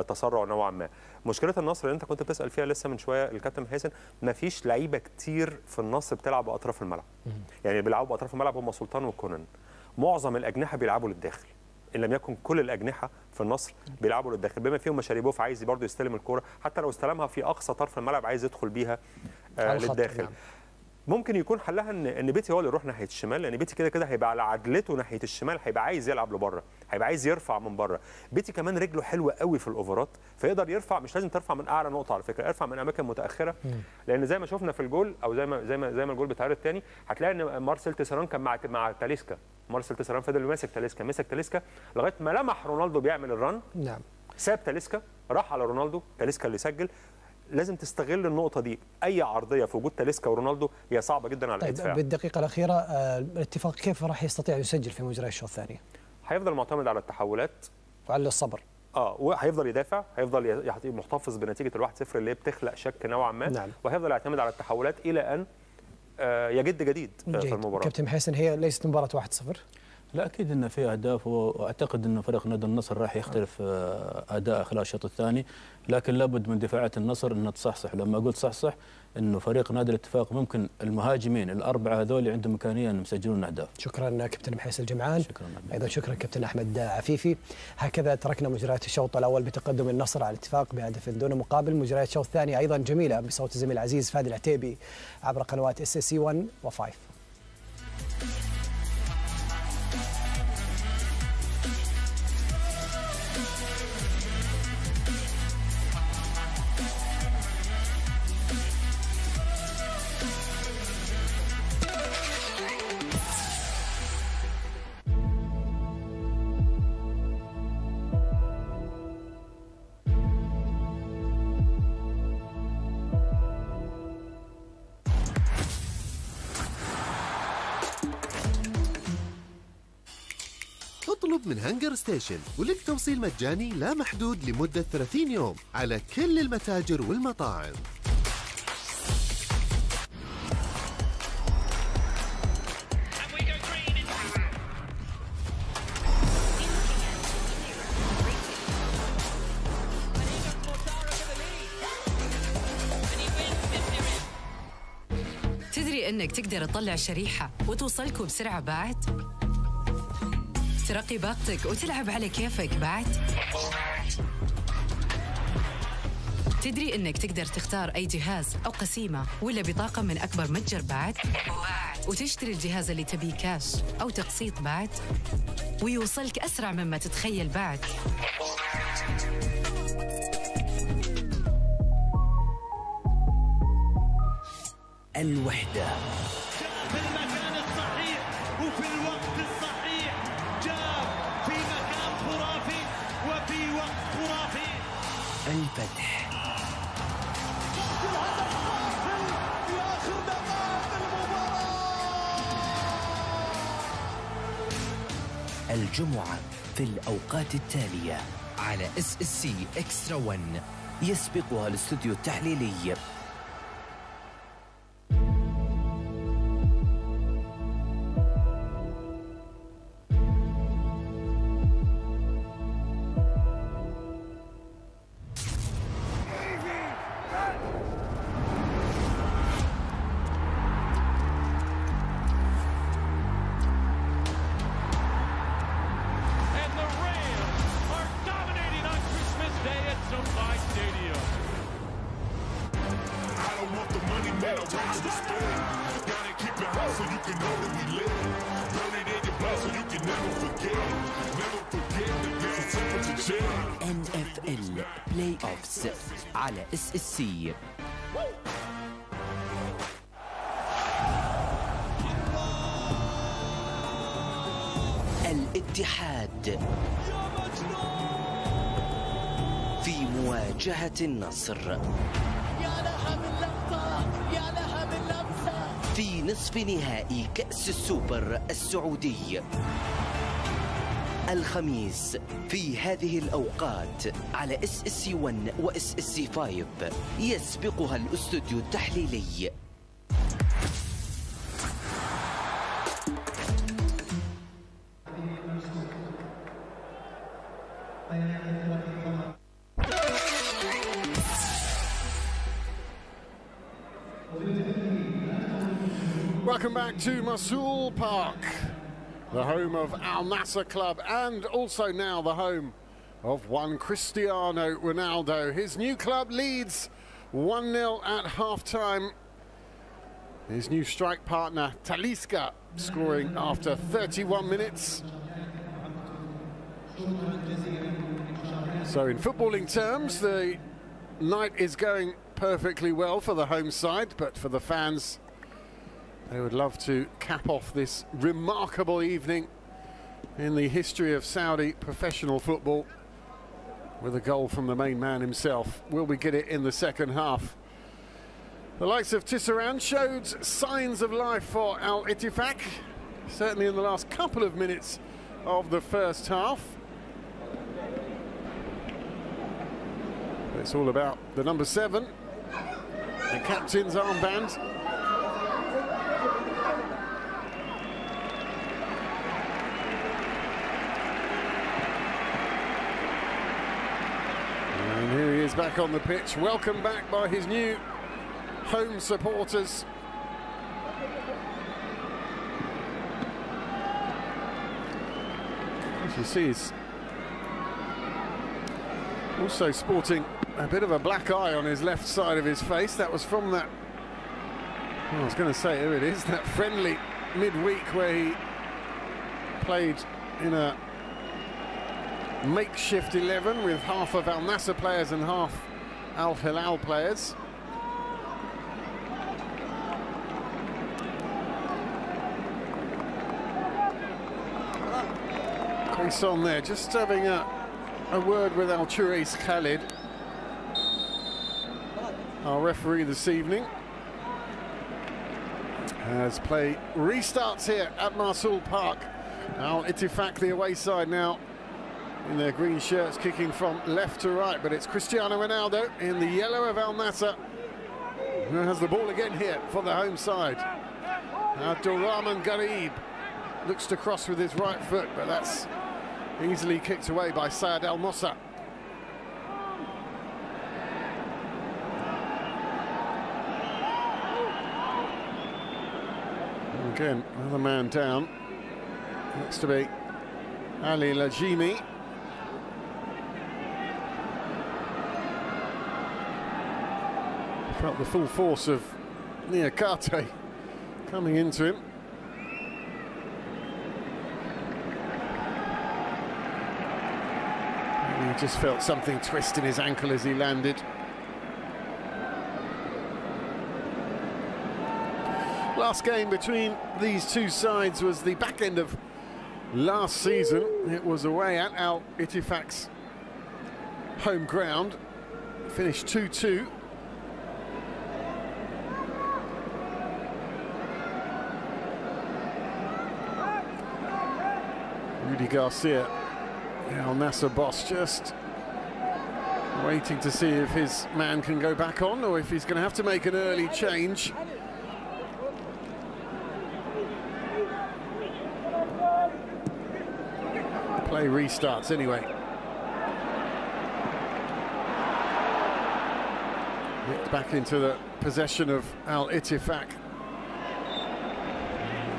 تسرع نوعا ما. مشكله النصر اللي انت كنت بتسال فيها لسه من شويه الكابتن حسن، ما فيش لعيبه كتير في النصر بتلعب باطراف الملعب. يعني اللي بيلعبوا باطراف الملعب هم سلطان وكونان، معظم الاجنحه بيلعبوا للداخل، ان لم يكن كل الاجنحه في النصر بيلعبوا للداخل، بما فيهم مشاريبوف عايز برضه يستلم الكوره، حتى لو استلمها في اقصى طرف الملعب عايز يدخل بيها للداخل. نعم. ممكن يكون حلها ان بيتي هو اللي يروح ناحيه الشمال، لان بيتي كده كده هيبقى على عدلته ناحيه الشمال، هيبقى عايز يلعب لبره، هيبقى عايز يرفع من بره. بيتي كمان رجله حلوه قوي في الاوفرات، فيقدر يرفع، مش لازم ترفع من اعلى نقطه على فكره، ارفع من اماكن متاخره، لان زي ما شفنا في الجول او زي ما الجول بتاع الثاني هتلاقي ان مارسيل تيسران كان مع تاليسكا، مارسيل تيسران فضل ماسك تاليسكا لغايه ما لمح رونالدو بيعمل الرن. نعم. ساب تاليسكا راح على رونالدو، تاليسكا اللي سجل. لازم تستغل النقطه دي، اي عرضيه في وجود تاليسكا ورونالدو هي صعبه جدا على الدفاع. طيب بالدقيقه الاخيره الاتفاق كيف راح يستطيع يسجل في مجريات الشوط الثاني؟ هيفضل معتمد على التحولات وعلى الصبر. وهيفضل يدافع، هيفضل محتفظ بنتيجه ال1-0 اللي هي بتخلق شك نوعا ما. نعم. وهيفضل يعتمد على التحولات الى ان يجد جديد في المباراه. كابتن محسن، هي ليست مباراه 1-0؟ لا اكيد انه في اهداف، واعتقد انه فريق نادي النصر راح يختلف اداء خلال الشوط الثاني، لكن لابد من دفاعات النصر انها تصحصح. لما اقول تصحصح انه فريق نادي الاتفاق ممكن المهاجمين الاربعه هذول عندهم امكانيه انهم يسجلون اهداف. شكرا كابتن محسن الجمعان. شكرا. ايضا شكرا كابتن احمد عفيفي. هكذا تركنا مجريات الشوط الاول بتقدم النصر على الاتفاق بهدف دون مقابل. مجريات الشوط الثاني ايضا جميله بصوت الزميل العزيز فادي العتيبي عبر قنوات SSC 1 و5. اطلب من هانجر ستيشن ولك توصيل مجاني لا محدود لمدة 30 يوم على كل المتاجر والمطاعم. تدري انك تقدر تطلع شريحة وتوصلكوا بسرعة بعد؟ ترقي باقتك وتلعب على كيفك بعد؟ تدري انك تقدر تختار اي جهاز او قسيمة ولا بطاقة من اكبر متجر بعد؟ وتشتري الجهاز اللي تبيه كاش او تقسيط بعد؟ ويوصلك اسرع مما تتخيل بعد. الوحدة في المكان الصحيح وفي الوقت الصحيح، جاء في مكان خرافي وفي وقت خرافي. الفتح في آخر دقائق المباراة. الجمعة في الأوقات التالية على SSC إكسترا 1 يسبقها الاستوديو التحليلي. NFL بلاي أوفس على SSC. الاتحاد في مواجهة النصر. يا لها من لقطة، يا لها من لمسة. في نصف نهائي كأس السوبر السعودي الخميس في هذه الأوقات على SSC 1 و SSC 5 يسبقها الاستوديو التحليلي. Welcome back to Mosul Park, the home of Al-Nassr club and also now the home of one Cristiano Ronaldo. His new club leads 1-0 at half-time. His new strike partner, Talisca, scoring after 31 minutes. So in footballing terms, the night is going perfectly well for the home side, but for the fans, they would love to cap off this remarkable evening in the history of Saudi professional football with a goal from the main man himself. Will we get it in the second half? The likes of Tisserand showed signs of life for Al-Ittifaq, certainly in the last couple of minutes of the first half. It's all about the number 7, the captain's armband. And here he is back on the pitch, welcomed back by his new home supporters. As you see, he's also sporting a bit of a black eye on his left side of his face. That was from that, well, I was going to say, here it is, that friendly midweek where he played in a makeshift 11 with half of Al-Nassr players and half Al-Hilal players. On there, just having a word with Al-Churais Khalid, our referee this evening, as play restarts here at Marsoul Park. Al-Ittifaq, the away side now in their green shirts, kicking from left to right, but it's Cristiano Ronaldo in the yellow of Al-Nassr who has the ball again here for the home side. Abdulrahman Garib looks to cross with his right foot, but that's easily kicked away by Saad Al-Mossa. Again, another man down. Looks to be Ali Lajimi. Felt the full force of Niakate coming into him. He just felt something twist in his ankle as he landed. Last game between these two sides was the back end of last season. It was away at Al-Ittifaq's home ground. Finished 2-2. Rudy Garcia, Al-Nassr boss, just waiting to see if his man can go back on or if he's going to have to make an early change. Play restarts anyway. Nicked back into the possession of Al-Ittifaq.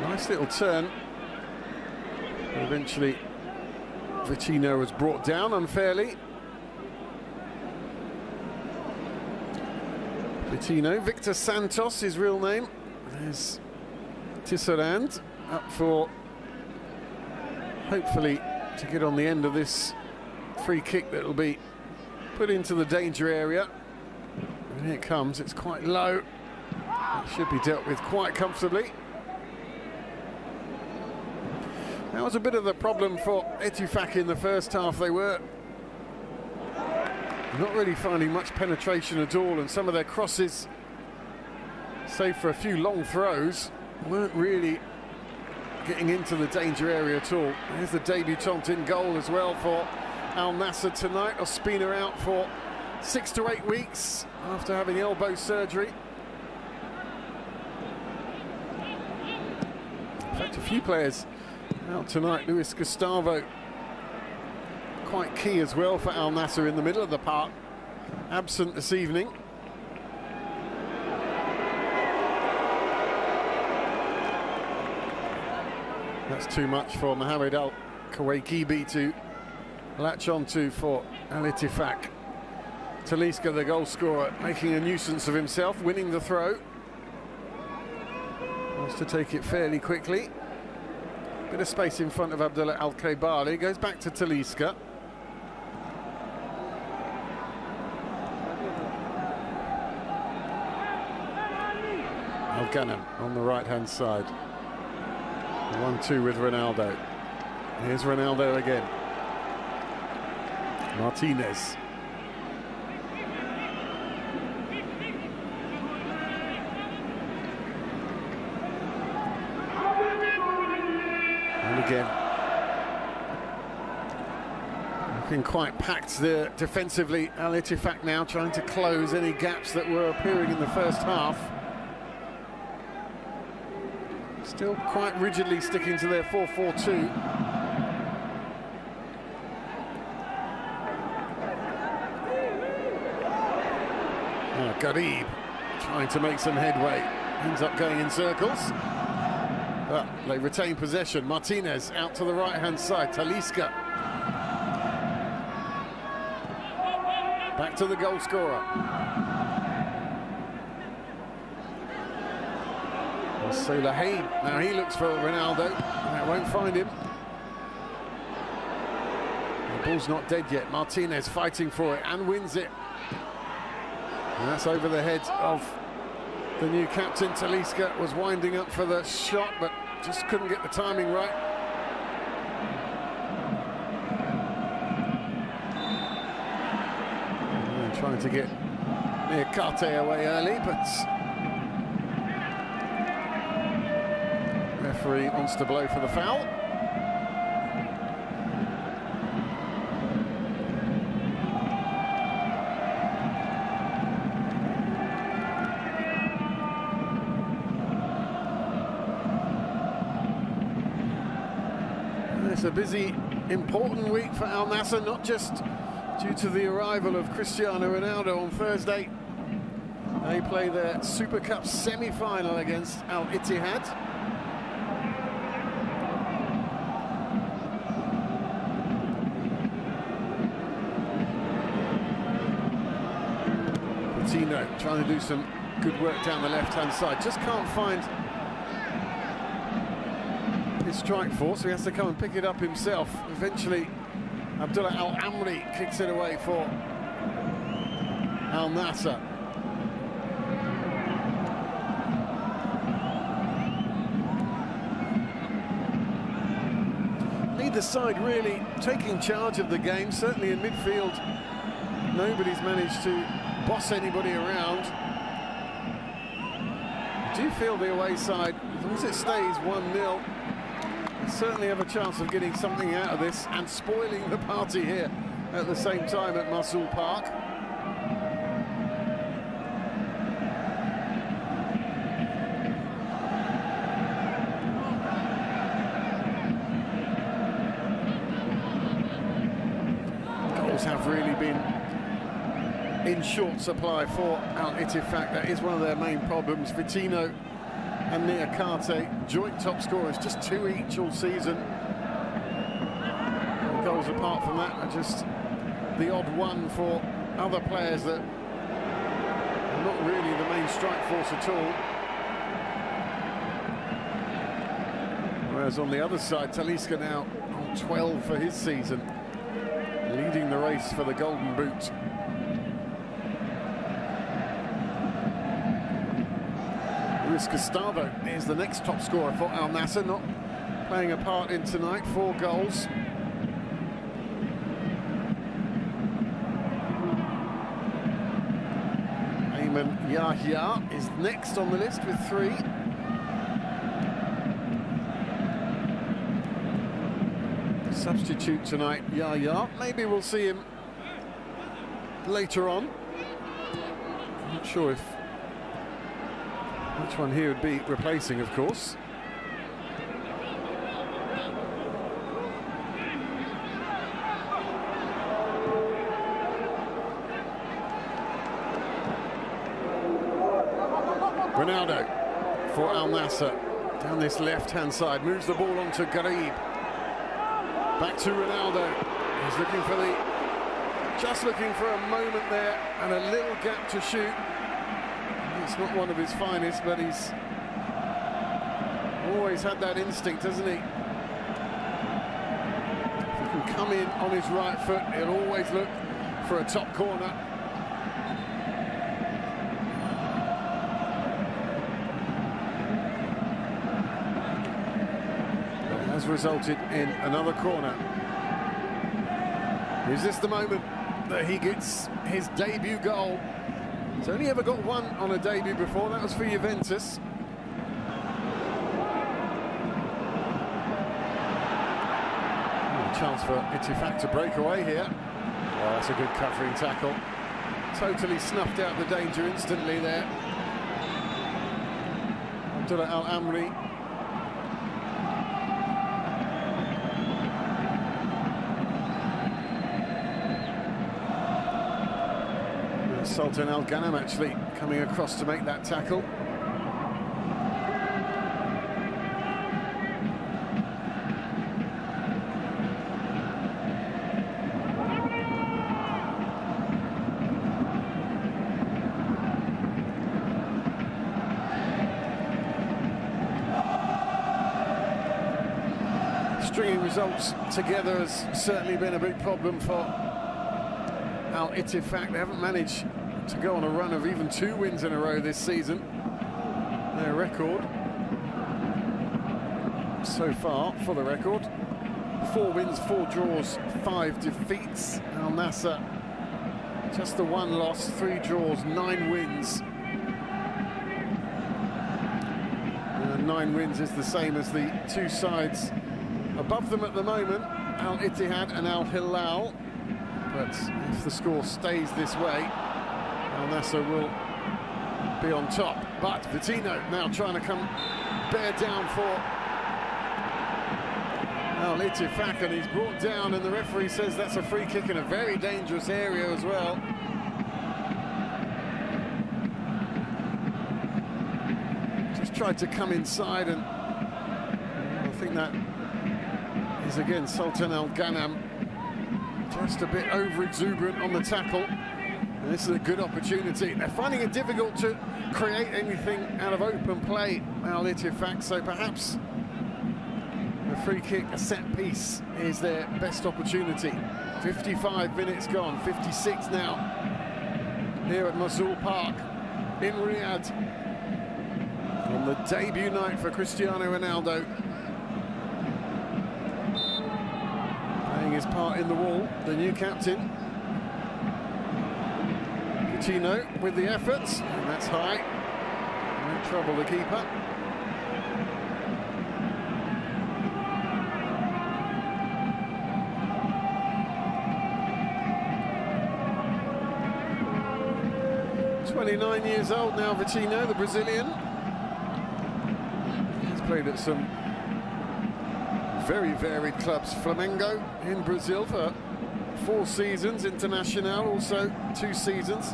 Nice little turn. Eventually Vicino was brought down unfairly. Vicino, Victor Santos, his real name. There's Tisserand up for, hopefully, to get on the end of this free kick that will be put into the danger area. And here it comes, it's quite low. It should be dealt with quite comfortably. That was a bit of the problem for Ittifaq in the first half. They were not really finding much penetration at all, and some of their crosses, save for a few long throws, weren't really getting into the danger area at all. There's the debutant in goal as well for Al-Nassr tonight. Ospina out for 6 to 8 weeks after having elbow surgery. In fact, a few players out tonight. Luis Gustavo, quite key as well for Al-Nassr in the middle of the park, absent this evening. That's too much for Mohamed Al-Kawaikibi to latch onto for Al-Ittifaq. Talisca, the goal scorer, making a nuisance of himself, winning the throw. Wants to take it fairly quickly. Bit of space in front of Abdullah Al-Khaibari. Goes back to Talisca. Al-Ghanem on the right-hand side. 1-2 with Ronaldo. Here's Ronaldo again. Martinez. And again. Looking quite packed there defensively. Al-Ittifaq now trying to close any gaps that were appearing in the first half. Still quite rigidly sticking to their 4-4-2. Garib trying to make some headway. Ends up going in circles. But they retain possession. Martinez out to the right-hand side. Talisca. Back to the goal scorer. Solahain. Now he looks for Ronaldo. That won't find him. The ball's not dead yet. Martinez fighting for it and wins it. And that's over the head of the new captain. Talisca was winding up for the shot, but just couldn't get the timing right. And trying to get Niakate away early, but referee wants to blow for the foul. It's a busy, important week for Al-Nassr, not just due to the arrival of Cristiano Ronaldo on Thursday. They play their Super Cup semi-final against Al-Ittihad. Coutinho trying to do some good work down the left-hand side. Just can't find his strike force, so he has to come and pick it up himself. Eventually, Abdullah Al-Amri kicks it away for Al-Nassr. Neither side really taking charge of the game, certainly in midfield. Nobody's managed to boss anybody around. Do you feel the away side, as long as it stays 1-0, certainly have a chance of getting something out of this and spoiling the party here at the same time at Mosul Park. Goals have really been in short supply for Al-Ittifaq. That is one of their main problems. Vitinho and Niakate, joint top scorers, just 2 each all season. And goals apart from that are just the odd one for other players that are not really the main strike force at all. Whereas on the other side, Talisca now on 12 for his season, leading the race for the Golden Boot. Gustavo is the next top scorer for Al-Nassr, not playing a part in tonight. 4 goals. Ayman Yahya is next on the list with 3. Substitute tonight, Yahya. Maybe we'll see him later on. I'm not sure if which one he would be replacing, of course. Ronaldo for Al-Nassr. Down this left-hand side, moves the ball on to Garib. Back to Ronaldo. He's looking for just looking for a moment there and a little gap to shoot. It's not one of his finest, but he's always had that instinct, hasn't he? If he can come in on his right foot, he'll always look for a top corner. But it has resulted in another corner. Is this the moment that he gets his debut goal? He's only ever got one on a debut before, that was for Juventus. Chance for Itifak to break away here. Oh, that's a good covering tackle. Totally snuffed out the danger instantly there. Abdullah Al-Amri. Sultan Al-Ghanam actually coming across to make that tackle. Stringing results together has certainly been a big problem for Al-Itifak. They haven't managed to go on a run of even 2 wins in a row this season. Their record so far, for the record, 4 wins, 4 draws, 5 defeats. Al-Nassr, just the 1 loss, 3 draws, 9 wins. And 9 wins is the same as the 2 sides above them at the moment, Al-Ittihad and Al-Hilal. But if the score stays this way, Al-Nassr will be on top. But Vitinho now trying to come bear down for Al-Itifak, and he's brought down, and the referee says that's a free kick in a very dangerous area as well. Just tried to come inside, and I think that is again Sultan Al-Ghanam, just a bit over-exuberant on the tackle. And this is a good opportunity. They're finding it difficult to create anything out of open play, Al-Itifak, so perhaps a free kick, a set piece, is their best opportunity. 55 minutes gone, 56 now, here at Mosul Park in Riyadh, on the debut night for Cristiano Ronaldo. Playing his part in the wall, the new captain. Coutinho with the efforts, and that's high. No trouble, the keeper. He's 29 years old now, Vitinho, the Brazilian. He's played at some very varied clubs. Flamengo in Brazil for 4 seasons, Internacional also 2 seasons.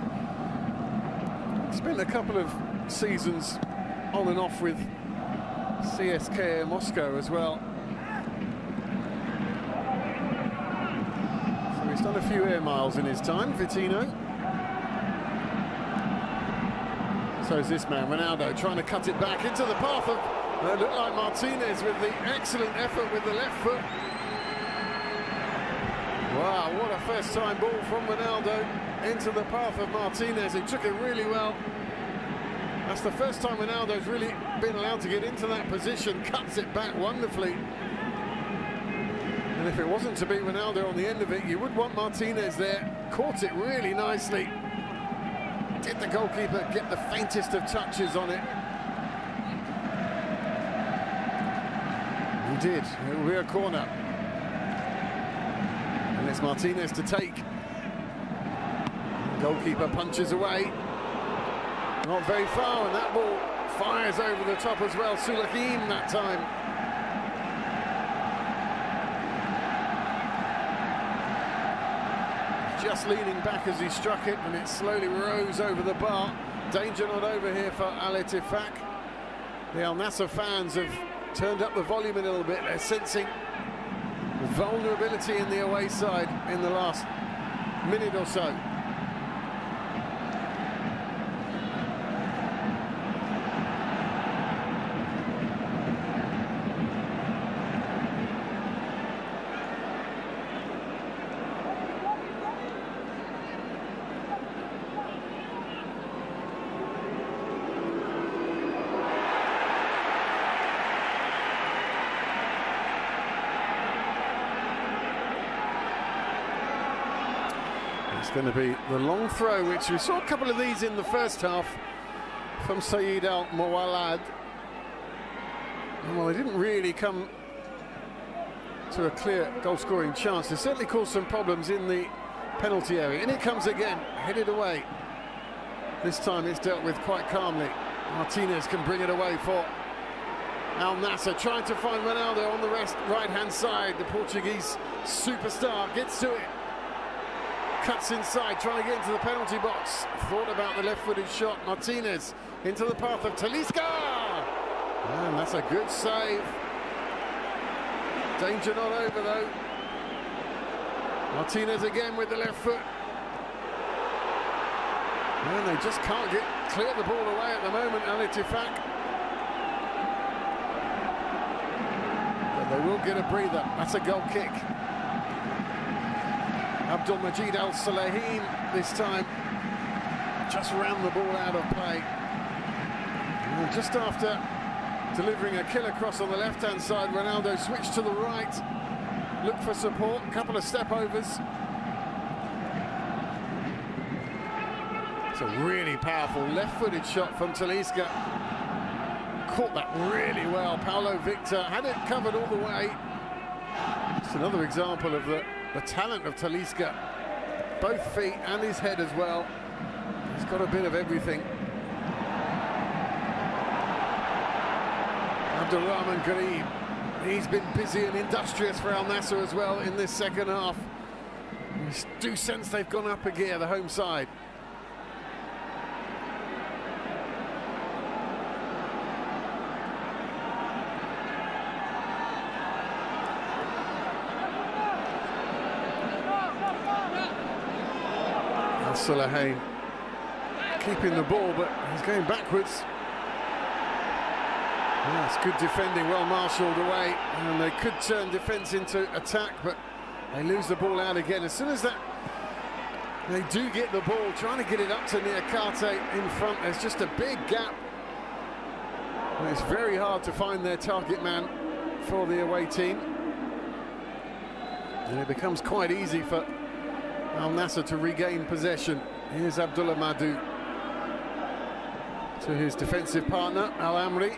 Spent a couple of seasons on and off with CSKA Moscow as well. So he's done a few air miles in his time, Vitinho. So is this man, Ronaldo, trying to cut it back into the path of, it looked like Martinez with the excellent effort with the left foot. Wow, what a first-time ball from Ronaldo into the path of Martinez. He took it really well. That's the first time Ronaldo's really been allowed to get into that position. Cuts it back wonderfully. And if it wasn't to be Ronaldo on the end of it, you would want Martinez there. Caught it really nicely. Did the goalkeeper get the faintest of touches on it? He did. It will be a corner. And it's Martinez to take. Goalkeeper punches away. Not very far, and that ball fires over the top as well. Sulahim that time. Just leaning back as he struck it, and it slowly rose over the bar. Danger not over here for Al-Itifak. The Al-Nassr fans have turned up the volume a little bit. They're sensing vulnerability in the away side in the last minute or so. going to be the long throw, which we saw a couple of these in the first half from Saeed Al-Mawalad. Well, they didn't really come to a clear goal-scoring chance. They certainly caused some problems in the penalty area. And it comes again, headed away. This time it's dealt with quite calmly. Martinez can bring it away for Al-Nassr, trying to find Ronaldo on the right-hand side. The Portuguese superstar gets to it. Cuts inside, trying to get into the penalty box. Thought about the left-footed shot. Martinez into the path of Talisca. And that's a good save. Danger not over, though. Martinez again with the left foot. And they just can't clear the ball away at the moment, Al-Ittifaq. But they will get a breather. That's a goal kick. Abdulmajid Al-Salaheen this time just ran the ball out of play. And just after delivering a killer cross on the left-hand side, Ronaldo switched to the right, looked for support, a couple of step-overs. It's a really powerful left-footed shot from Talisca. Caught that really well. Paulo Victor had it covered all the way. Just another example of the talent of Talisca. Both feet and his head as well. He's got a bit of everything. Abdulrahman Garib, he's been busy and industrious for Al-Nassr as well in this second half. You do sense they've gone up a gear, the home side. Al-Salaheen keeping the ball, but he's going backwards. Yes, good defending, well marshalled away, and they could turn defence into attack, but they lose the ball out again. As soon as that they do get the ball, trying to get it up to Niakate in front, there's just a big gap. And it's very hard to find their target man for the away team. And it becomes quite easy for Al-Nassr to regain possession. Here's Abdullah Madu to his defensive partner, Al-Amri.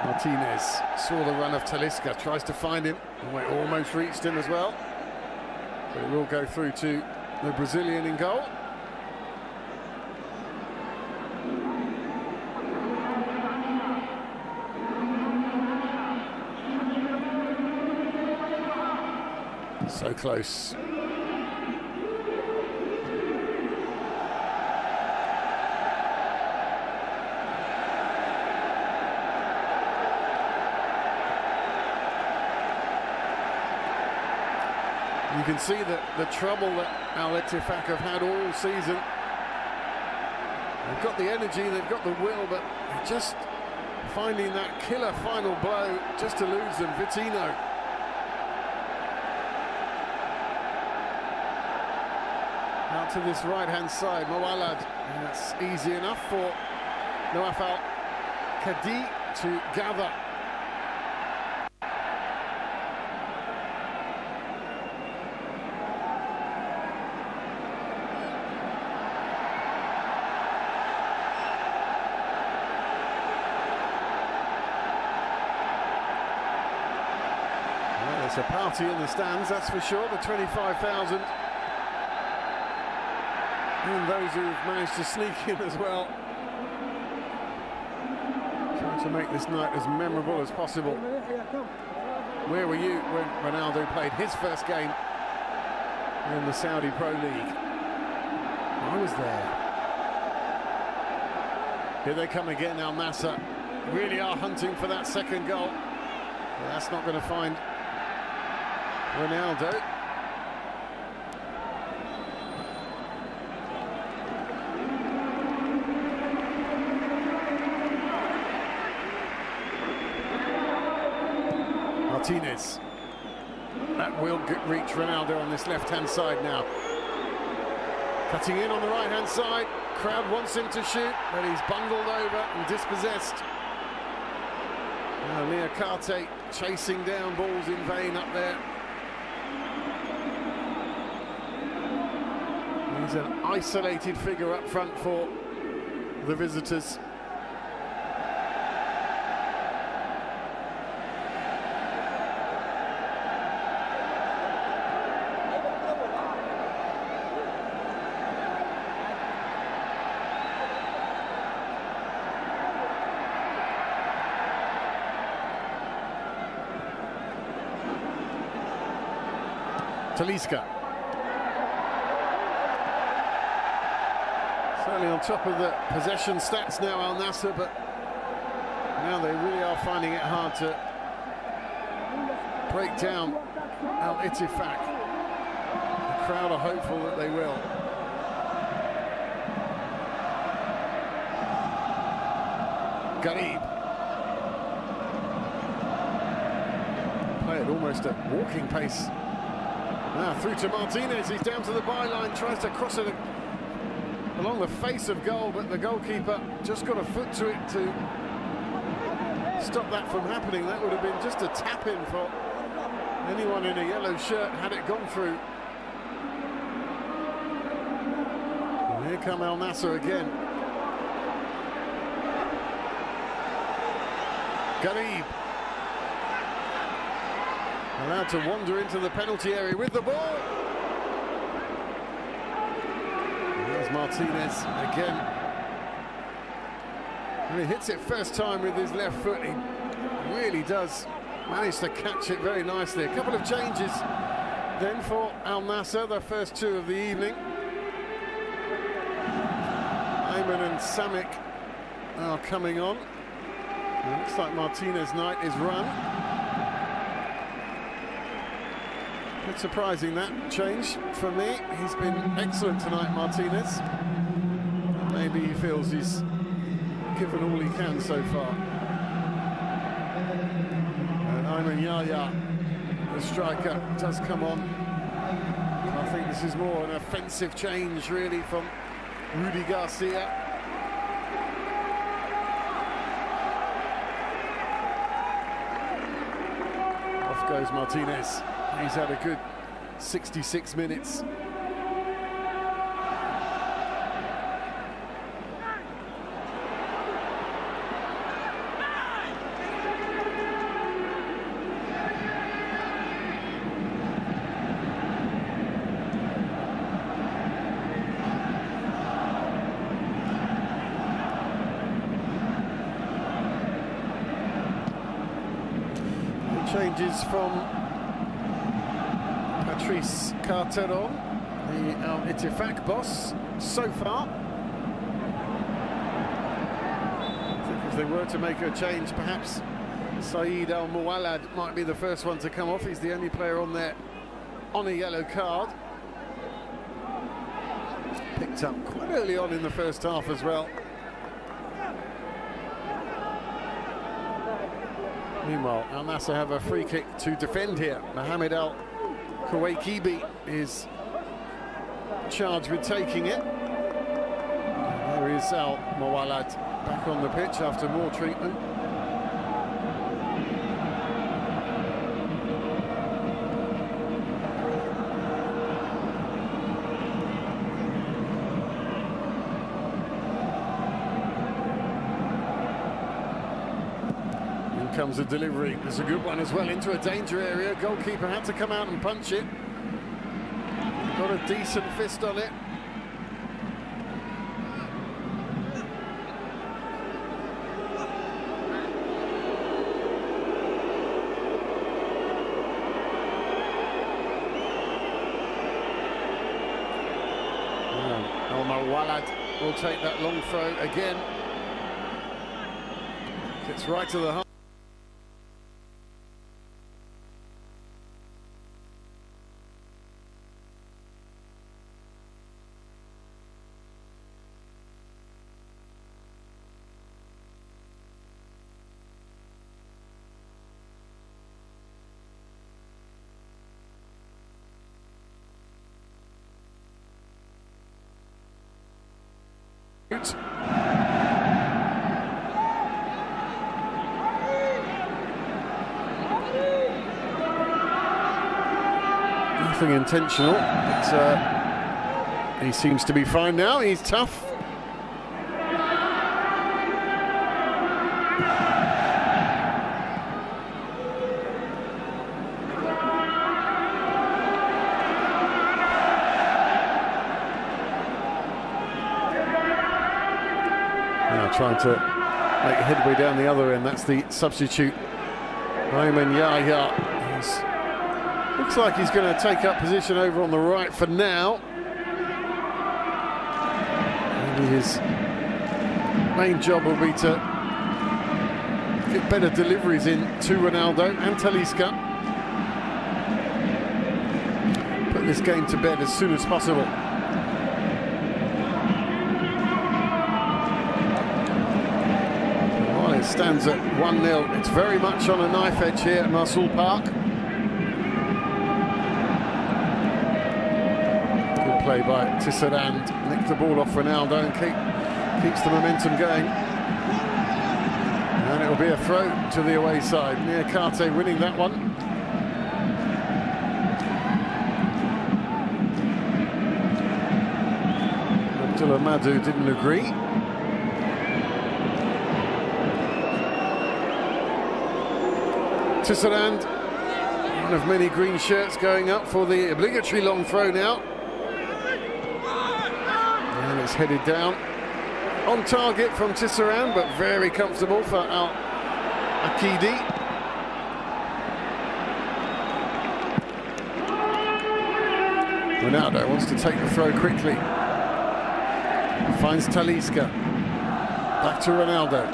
Martinez saw the run of Talisca, tries to find him. Oh, it almost reached him as well. But it will go through to the Brazilian in goal. So close. You can see the trouble that Al-Ittifaq have had all season. They've got the energy, they've got the will, but just finding that killer final blow just to lose them. Vitinho. Out to this right-hand side, Mawalad. That's easy enough for Nawaf Al-Kadi to gather. Well, it's a party in the stands, that's for sure, the 25,000. And those who've managed to sneak in as well. Trying to make this night as memorable as possible. Where were you when Ronaldo played his first game in the Saudi Pro League? I was there. Here they come again, Al-Nassr. Really are hunting for that second goal. But that's not going to find Ronaldo. Martinez. That will reach Ronaldo on this left-hand side now. Cutting in on the right-hand side. Crowd wants him to shoot, but he's bundled over and dispossessed. Niakate chasing down balls in vain up there. He's an isolated figure up front for the visitors. Talisca. Certainly on top of the possession stats now, Al-Nassr, but now they really are finding it hard to break down Al-Ittifaq. The crowd are hopeful that they will. Garib. Play it almost at walking pace. Now through to Martinez, he's down to the byline, tries to cross it along the face of goal, but the goalkeeper just got a foot to it to stop that from happening. That would have been just a tap-in for anyone in a yellow shirt had it gone through. And here come Al-Nassr again. Garib. Allowed to wander into the penalty area with the ball. There's Martinez again. And he hits it first time with his left foot. He really does manage to catch it very nicely. A couple of changes then for Al-Nassr, the first two of the evening. Ayman and Samik are coming on. It looks like Martinez' night is run. Bit surprising that change for me. He's been excellent tonight, Martinez. Maybe he feels he's given all he can so far. And Ayman Yahya, the striker, does come on. I think this is more an offensive change, really, from Rudy Garcia. Off goes Martinez. He's had a good 66 minutes. Changes from Patrice Carteron, the Al-Ittifaq boss, so far. I think if they were to make a change, perhaps Saeed Al-Muwallad might be the first one to come off. He's the only player on there on a yellow card. Picked up quite early on in the first half as well. Meanwhile, Al-Nassr have a free kick to defend here. Mohamed Al-Kuwaikibi is charged with taking it. There is Al-Muwallad back on the pitch after more treatment. Comes a delivery. It's a good one as well into a danger area. Goalkeeper had to come out and punch it. Got a decent fist on it. Al-Muwallad will take that long throw again. Gets right to the heart. Nothing intentional, but he seems to be fine now. He's tough. Now trying to make headway down the other end. That's the substitute, Ayman Yahya. Looks like he's going to take up position over on the right for now. Maybe his main job will be to get better deliveries in to Ronaldo and Talisca. Put this game to bed as soon as possible. While it stands at 1-0, it's very much on a knife edge here at Marseille Park. Play by Tisserand, nicked the ball off Ronaldo and keeps the momentum going. And it will be a throw to the away side. Niakate winning that one. Abdullah Madou didn't agree. Tisserand, one of many green shirts going up for the obligatory long throw now. And it's headed down. On target from Tisserand, but very comfortable for Al-Akidi. Ronaldo wants to take the throw quickly. Finds Talisca. Back to Ronaldo.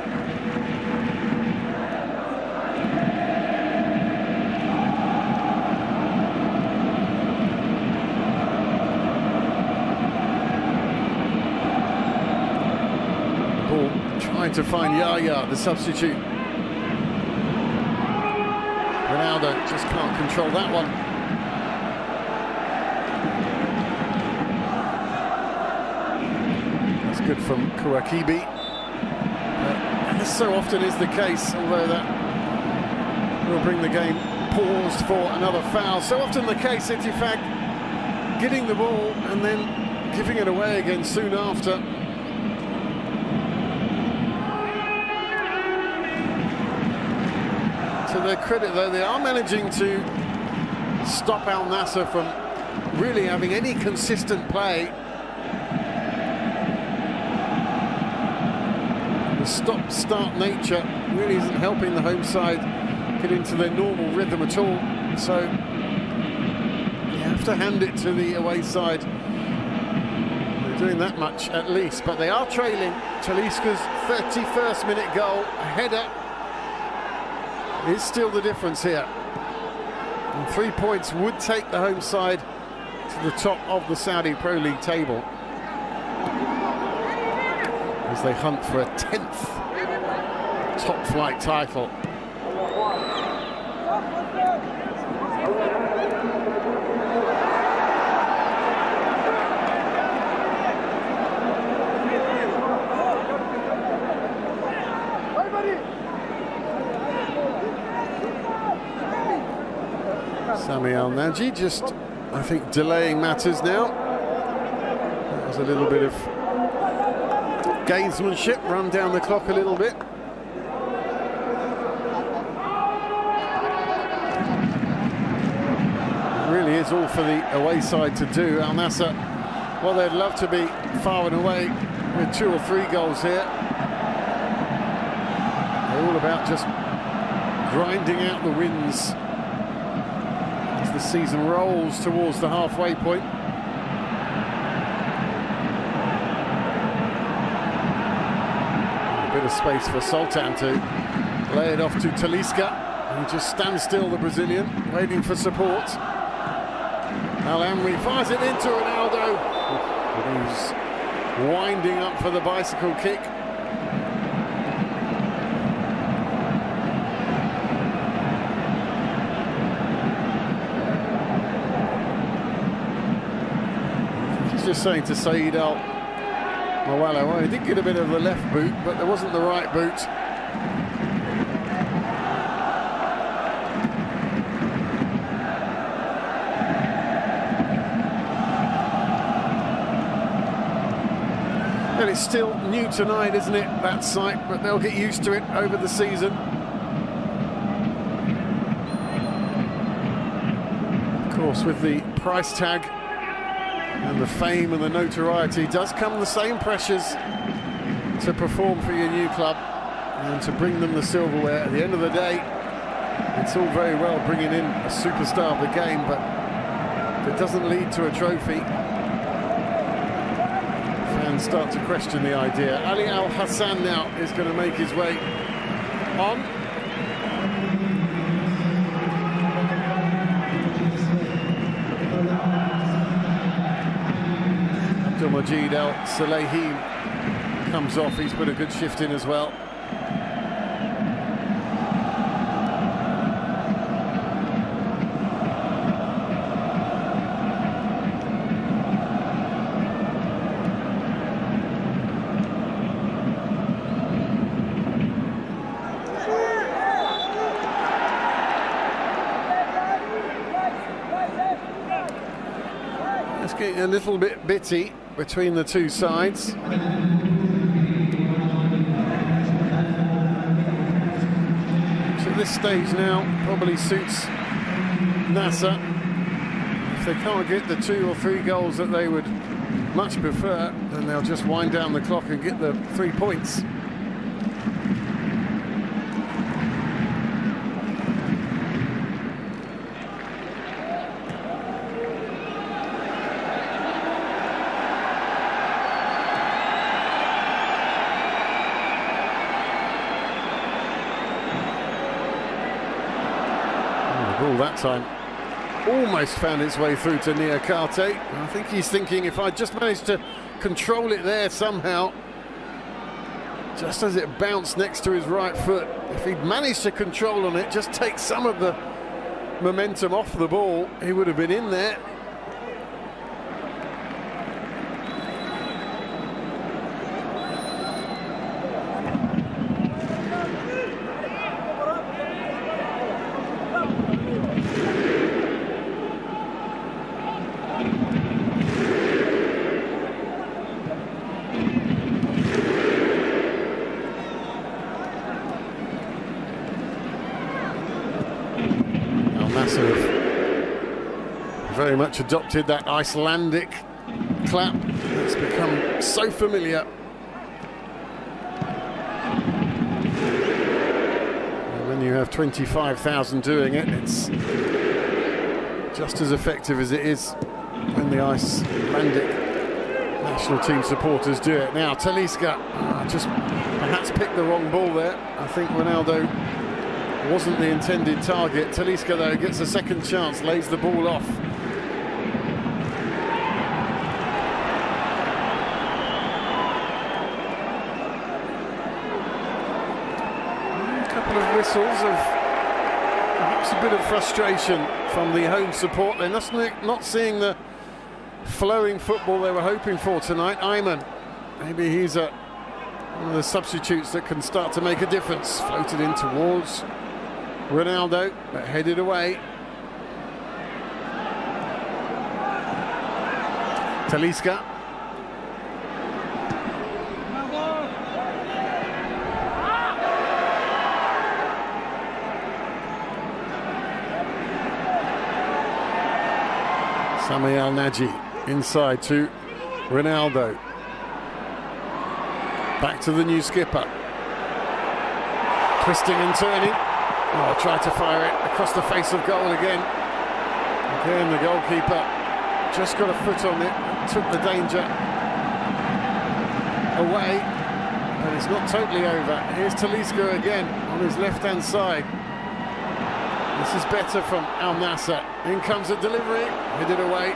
Trying to find Yahya, the substitute. Ronaldo just can't control that one. That's good from Kouakibi. As so often is the case, although that will bring the game paused for another foul. So often the case, it's in fact getting the ball and then giving it away again soon after. To their credit, though, they are managing to stop Al-Nassr from really having any consistent play. The stop-start nature really isn't helping the home side get into their normal rhythm at all. So you have to hand it to the away side. They're doing that much at least, but they are trailing. Talisca's 31st minute goal, a header, is still the difference here. And 3 points would take the home side to the top of the Saudi Pro League table as they hunt for a 10th top flight title. Sami Al-Naji just, I think, delaying matters now. That was a little bit of gamesmanship, run down the clock a little bit. It really is all for the away side to do. Al-Nassr, well, they'd love to be far and away with 2 or 3 goals here. They're all about just grinding out the wins as the season rolls towards the halfway point. A bit of space for Sultan to lay it off to Talisca. He just stands still, the Brazilian, waiting for support. Al-Amri fires it into Ronaldo. He's winding up for the bicycle kick. Just saying to Saeed Al-Mawala, well, he did get a bit of the left boot, but there wasn't the right boot. Well, it's still new tonight, isn't it, that site, but they'll get used to it over the season. Of course, with the price tag and the fame and the notoriety does come the same pressures to perform for your new club and to bring them the silverware. At the end of the day, it's all very well bringing in a superstar of the game, but if it doesn't lead to a trophy, fans start to question the idea. Ali Al-Hassan now is going to make his way on. Majid Al-Salehim comes off. He's put a good shift in as well. It's getting a little bit bitty between the two sides. So this stage now probably suits Nassr. If they can't get the 2 or 3 goals that they would much prefer, then they'll just wind down the clock and get the 3 points. That time almost found its way through to Niakate. I think he's thinking, if I just managed to control it there somehow, just as it bounced next to his right foot, if he'd managed to control on it, just take some of the momentum off the ball, he would have been in there. Al-Nassr very much adopted that Icelandic clap that's become so familiar. And when you have 25,000 doing it, it's just as effective as it is when the Icelandic national team supporters do it. Now Talisca just perhaps picked the wrong ball there. I think Ronaldo wasn't the intended target. Talisca though gets a second chance, lays the ball off. A couple of whistles of perhaps a bit of frustration from the home support. They're not seeing the flowing football they were hoping for tonight. Ayman, maybe he's one of the substitutes that can start to make a difference. Floated in towards Ronaldo, but headed away. Talisca. Sami Al-Naji inside to Ronaldo. Back to the new skipper. Twisting and turning. Oh, tried to fire it across the face of goal again. Again, the goalkeeper just got a foot on it, took the danger away, but it's not totally over. Here's Talisca again on his left-hand side. This is better from Al-Nassr. In comes a delivery, headed away.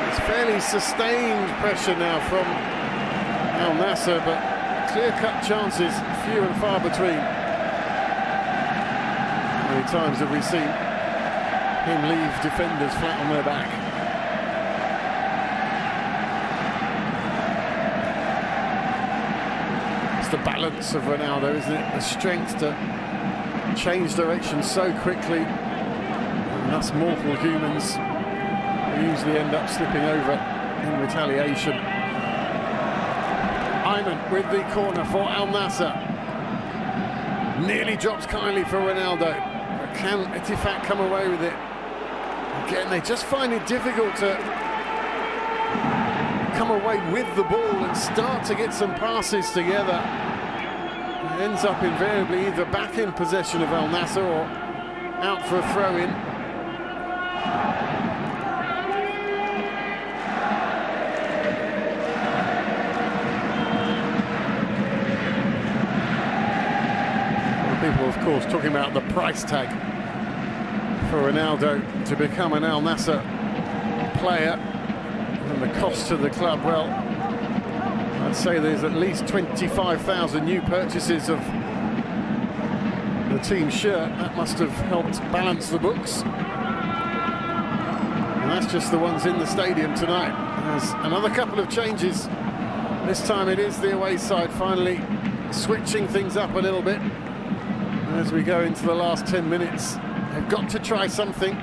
It's fairly sustained pressure now from Al-Nassr, but clear-cut chances, few and far between. How many times have we seen him leave defenders flat on their back? It's the balance of Ronaldo, isn't it? The strength to change direction so quickly. And us mortal humans They usually end up slipping over in retaliation. Ayman with the corner for Al-Nassr. Nearly drops kindly for Ronaldo. But can Ettifaq come away with it? Again, they just find it difficult to come away with the ball and start to get some passes together. It ends up invariably either back in possession of Al-Nassr or out for a throw-in. People, of course, talking about the price tag for Ronaldo to become an Al-Nassr player and the cost to the club. Well, I'd say there's at least 25,000 new purchases of the team shirt. That must have helped balance the books. And that's just the ones in the stadium tonight. There's another couple of changes. This time it is the away side finally switching things up a little bit. As we go into the last 10 minutes, they've got to try something.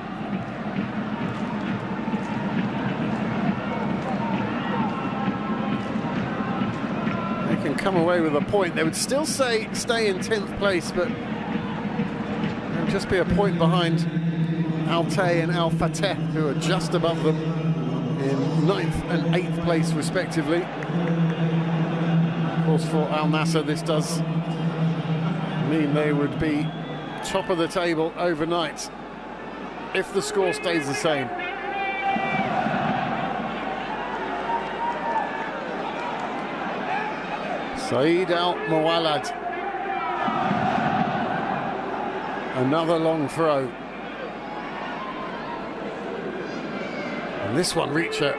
They can come away with a point. They would still say stay in 10th place, but they'll just be a point behind Altay and Al Fateh, who are just above them in 9th and 8th place respectively. Of course, for Al-Nassr, this does mean they would be top of the table overnight if the score stays the same. Saeed Al-Mawalad. Another long throw. And this one reacher.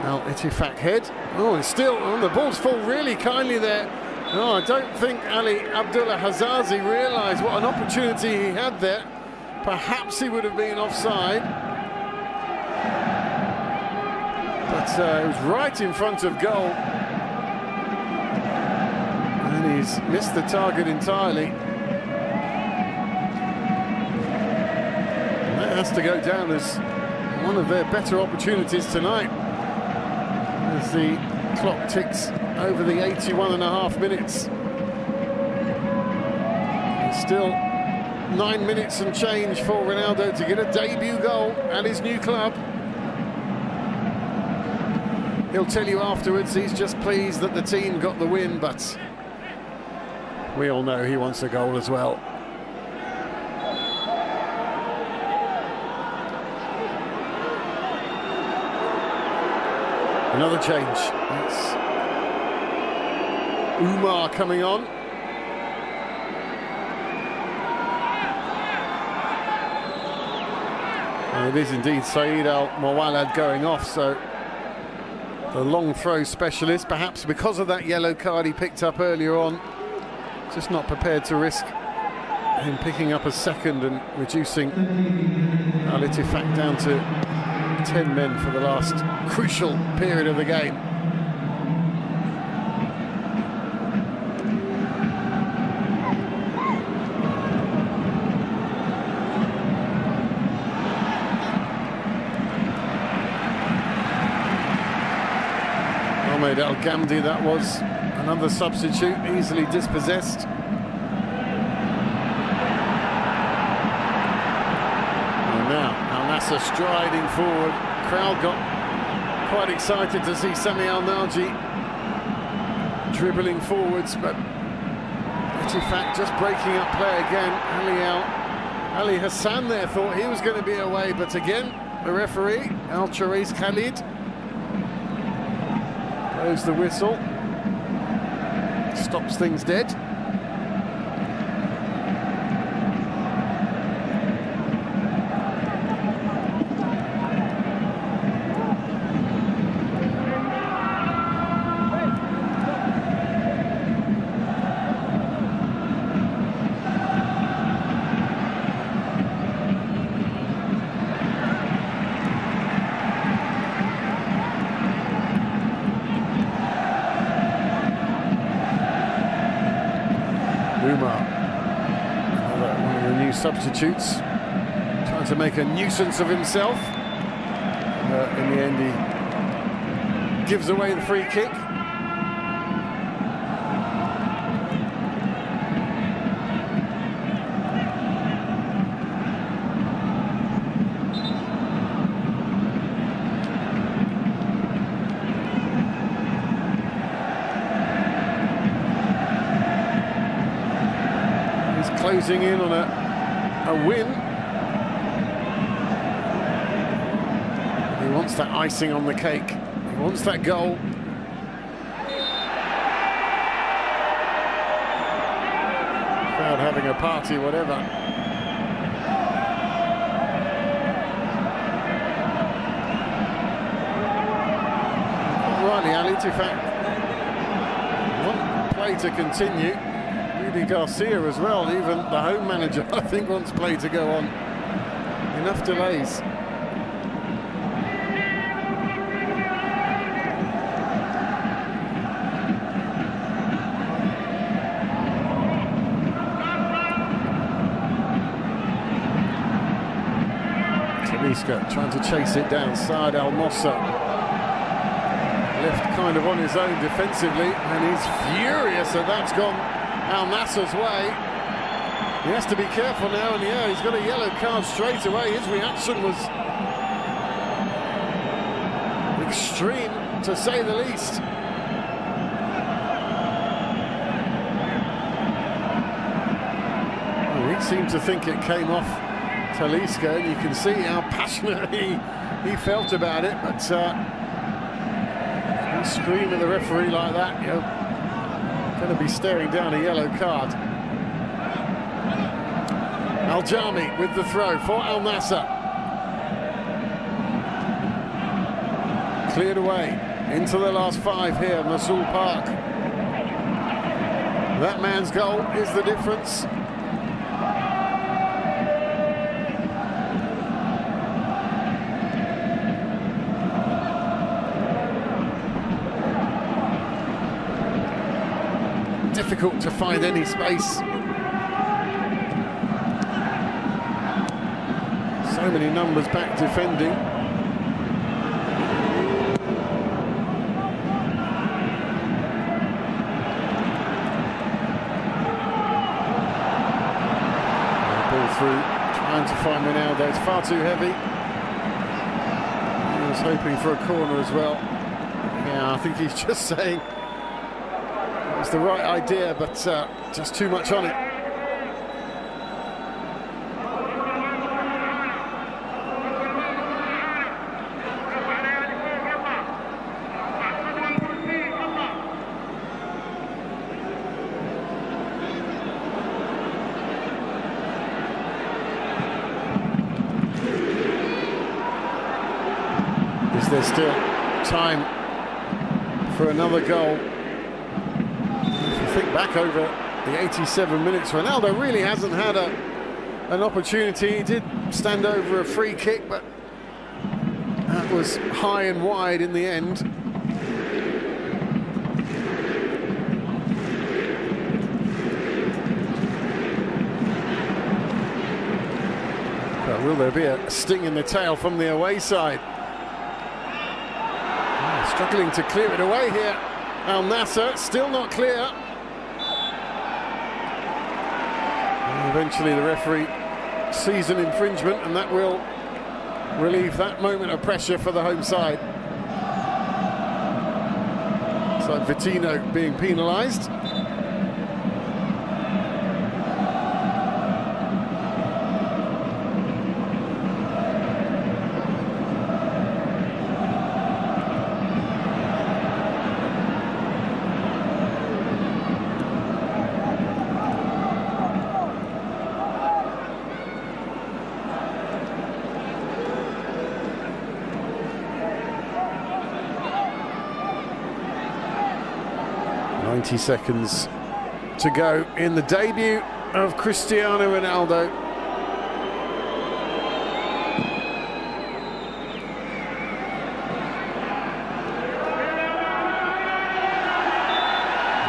Al-Ettifaq head. Oh, and still, the balls fall really kindly there. No, I don't think Ali Abdullah Hazazi realised what an opportunity he had there. Perhaps he would have been offside. But it was right in front of goal. And he's missed the target entirely. And that has to go down as one of their better opportunities tonight. As the clock ticks over the 81.5 minutes. And still 9 minutes and change for Ronaldo to get a debut goal at his new club. He'll tell you afterwards he's just pleased that the team got the win, but we all know he wants a goal as well. Another change. It's Umar coming on. And it is indeed Saeed Al-Mawalad going off, so the long throw specialist, perhaps because of that yellow card he picked up earlier on, just not prepared to risk him picking up a second and reducing Al-Ettifaq down to 10 men for the last crucial period of the game. Ahmed Al-Ghamdi, that was another substitute, easily dispossessed. And now Al-Nassr striding forward. Crowd got quite excited to see Sami Al-Naji dribbling forwards, but Ettifaq just breaking up play again. Ali Hassan there thought he was going to be away, but again the referee Al-Charis Khalid blows the whistle, stops things dead. Umar, one of the new substitutes, trying trying to make a nuisance of himself. In the end, he gives away the free kick. Closing in on a win. He wants that icing on the cake. He wants that goal. Crowd having a party, whatever. Rightly, Ali, in fact, want play to continue. Garcia as well, even the home manager, I think, wants play to go on. Enough delays. Talisca trying to chase it down side Al-Nassr. Left kind of on his own defensively, and he's furious that that's gone Al-Nassr's way. He has to be careful now, and yeah, he's got a yellow card straight away. His reaction was extreme, to say the least. Well, he seemed to think it came off Talisca, and you can see how passionate he felt about it, but you scream at the referee like that, you know, going to be staring down a yellow card. Al-Jami with the throw for Al-Nassr. Cleared away into the last 5 here, Mosul Park. That man's goal is the difference. Difficult to find any space. So many numbers back defending. Ball through, trying to find Ronaldo. It's far too heavy. He was hoping for a corner as well. Yeah, I think he's just saying it's the right idea, but just too much on it. Is there still time for another goal? Think back over the 87 minutes, Ronaldo really hasn't had an opportunity. He did stand over a free kick, but that was high and wide in the end. But will there be a sting in the tail from the away side? Struggling to clear it away here. Al-Nassr still not clear. Eventually the referee sees an infringement, and that will relieve that moment of pressure for the home side. It's like Vitinho being penalised. Seconds to go in the debut of Cristiano Ronaldo.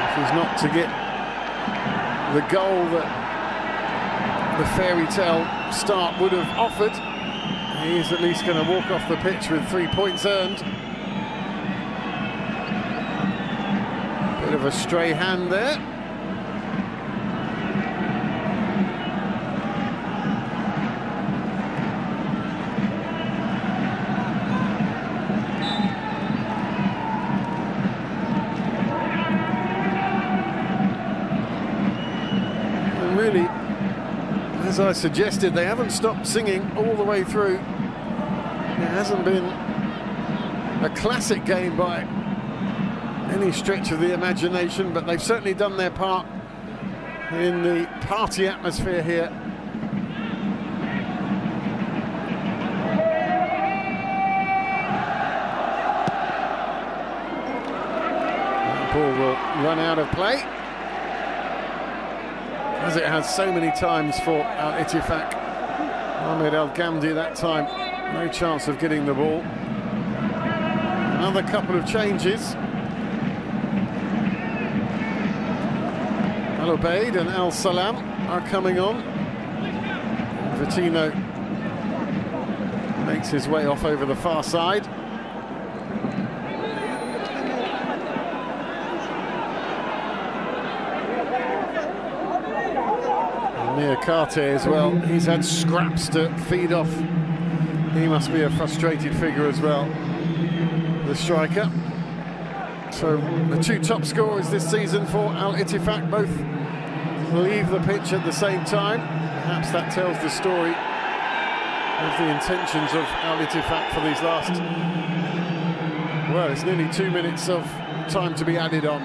If he's not to get the goal that the fairy tale start would have offered. He is at least going to walk off the pitch with 3 points earned. Bit of a stray hand there. And really, as I suggested, they haven't stopped singing all the way through. It hasn't been a classic game by any stretch of the imagination, but they've certainly done their part in the party atmosphere here. The ball will run out of play, as it has so many times for Al-Ittifaq. Ahmed Al-Ghamdi that time, no chance of getting the ball. Another couple of changes. Al-Ubaid and Al-Salam are coming on. Vittino makes his way off over the far side. Niakate as well, he's had scraps to feed off. He must be a frustrated figure as well, the striker. So the 2 top scorers this season for Al-Ittifaq both leave the pitch at the same time. Perhaps that tells the story of the intentions of Al-Ittifaq for these last, well, it's nearly 2 minutes of time to be added on.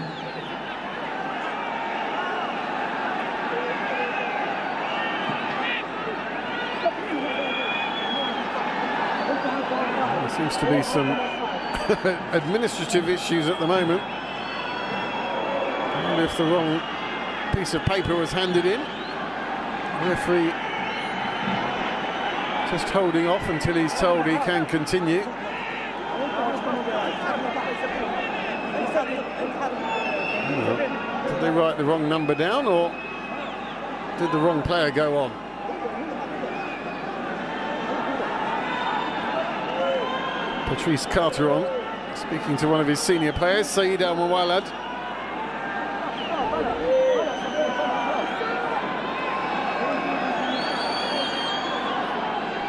Seems to be some administrative issues at the moment. I wonder if the wrong piece of paper was handed in. The referee just holding off until he's told he can continue. Did they write the wrong number down, or did the wrong player go on? Patrice Carteron speaking to one of his senior players, Saïd Al-Mawalad.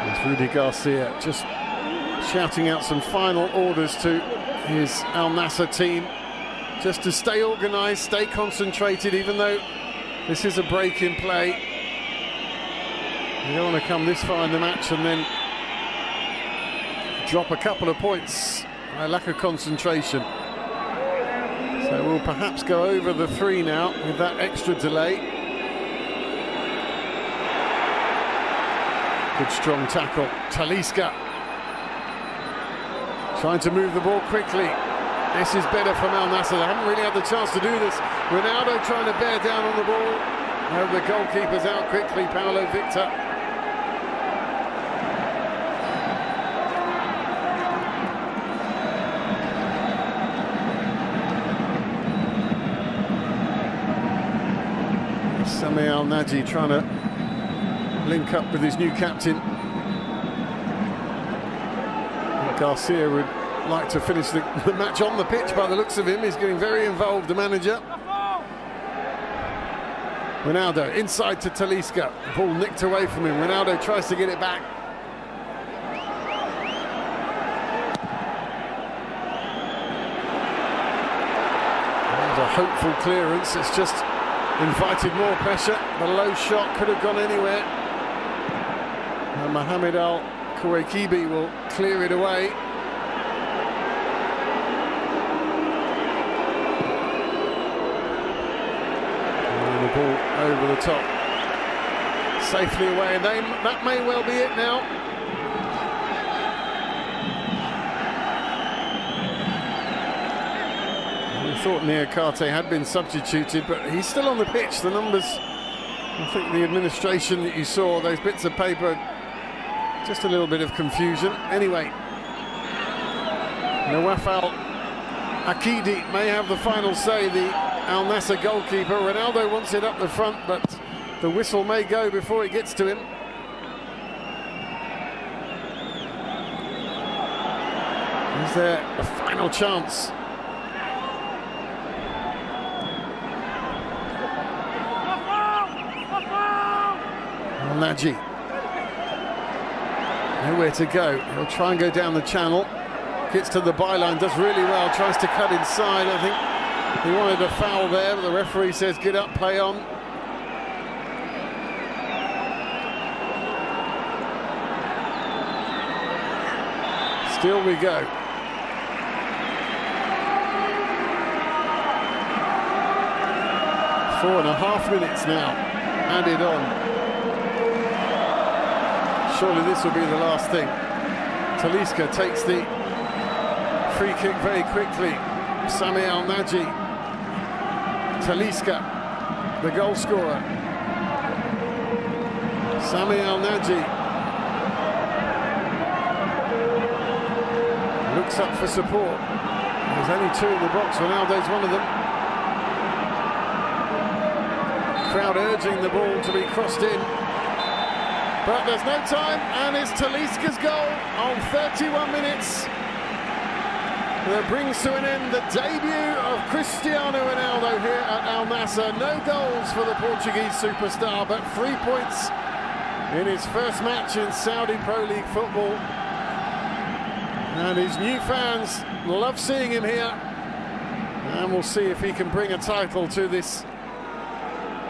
There's Rudy Garcia just shouting out some final orders to his Al-Nassr team, just to stay organised, stay concentrated, even though this is a break in play. You don't want to come this far in the match and then drop a couple of points by lack of concentration. So we'll perhaps go over the 3 now with that extra delay. Good strong tackle. Talisca trying to move the ball quickly. This is better from Al-Nassr. They haven't really had the chance to do this. Ronaldo trying to bear down on the ball. And the goalkeeper's out quickly, Paulo Victor. Sami Al-Naji trying to link up with his new captain. Garcia would like to finish the match on the pitch by the looks of him. He's getting very involved, the manager. Ronaldo inside to Talisca. Ball nicked away from him. Ronaldo tries to get it back. There's a hopeful clearance. It's just invited more pressure. The low shot could have gone anywhere. And Mohamed Al-Kouaikibi will clear it away. And the ball over the top. Safely away, and that may well be it now. We thought Niakate had been substituted, but he's still on the pitch. The numbers, I think the administration that you saw, those bits of paper, just a little bit of confusion. Anyway, Nawaf Al-Akidi may have the final say, the Al-Nassr goalkeeper. Ronaldo wants it up the front, but The whistle may go before it gets to him. Is there a final chance? Al-Nassr. Nowhere to go. He'll try and go down the channel. Gets to the byline, does really well, tries to cut inside. I think he wanted a foul there, but the referee says get up, play on. Still we go. Four and a half minutes now added on. Surely this will be the last thing. Talisca takes the free kick very quickly. Sami Al-Nassr. Talisca, the goal scorer. Sami Al-Nassr looks up for support. There's only two in the box. Ronaldo's one of them. Crowd urging the ball to be crossed in. But there's no time, and it's Talisca's goal on 31 minutes. That brings to an end the debut of Cristiano Ronaldo here at Al-Nassr. No goals for the Portuguese superstar, but 3 points in his first match in Saudi Pro League football. And his new fans love seeing him here. And we'll see if he can bring a title to this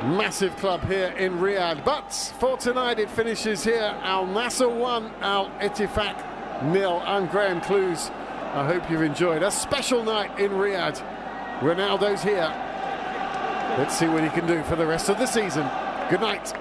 massive club here in Riyadh. But for tonight it finishes here. Al-Nassr 1, Al-Ettifaq 0. I'm Graham Clues. I hope you've enjoyed a special night in Riyadh. Ronaldo's here. Let's see what he can do for the rest of the season. Good night.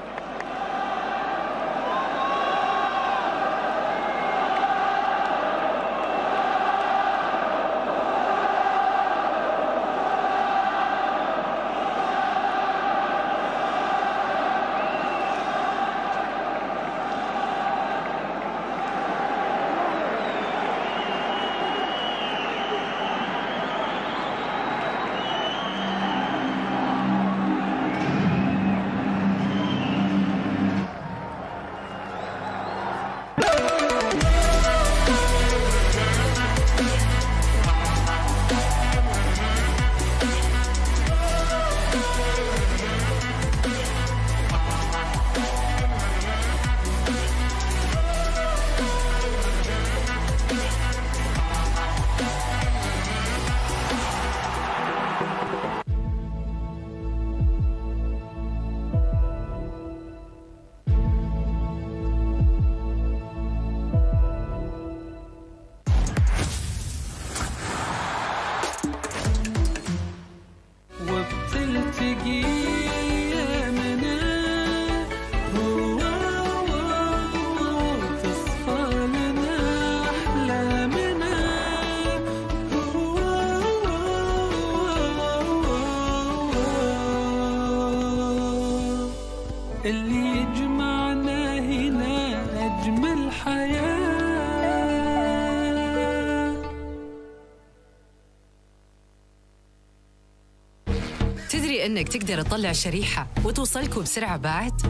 اللي يجمعنا هنا أجمل حياة. تدري إنك تقدر تطلع شريحة وتوصلكوا بسرعة باعت؟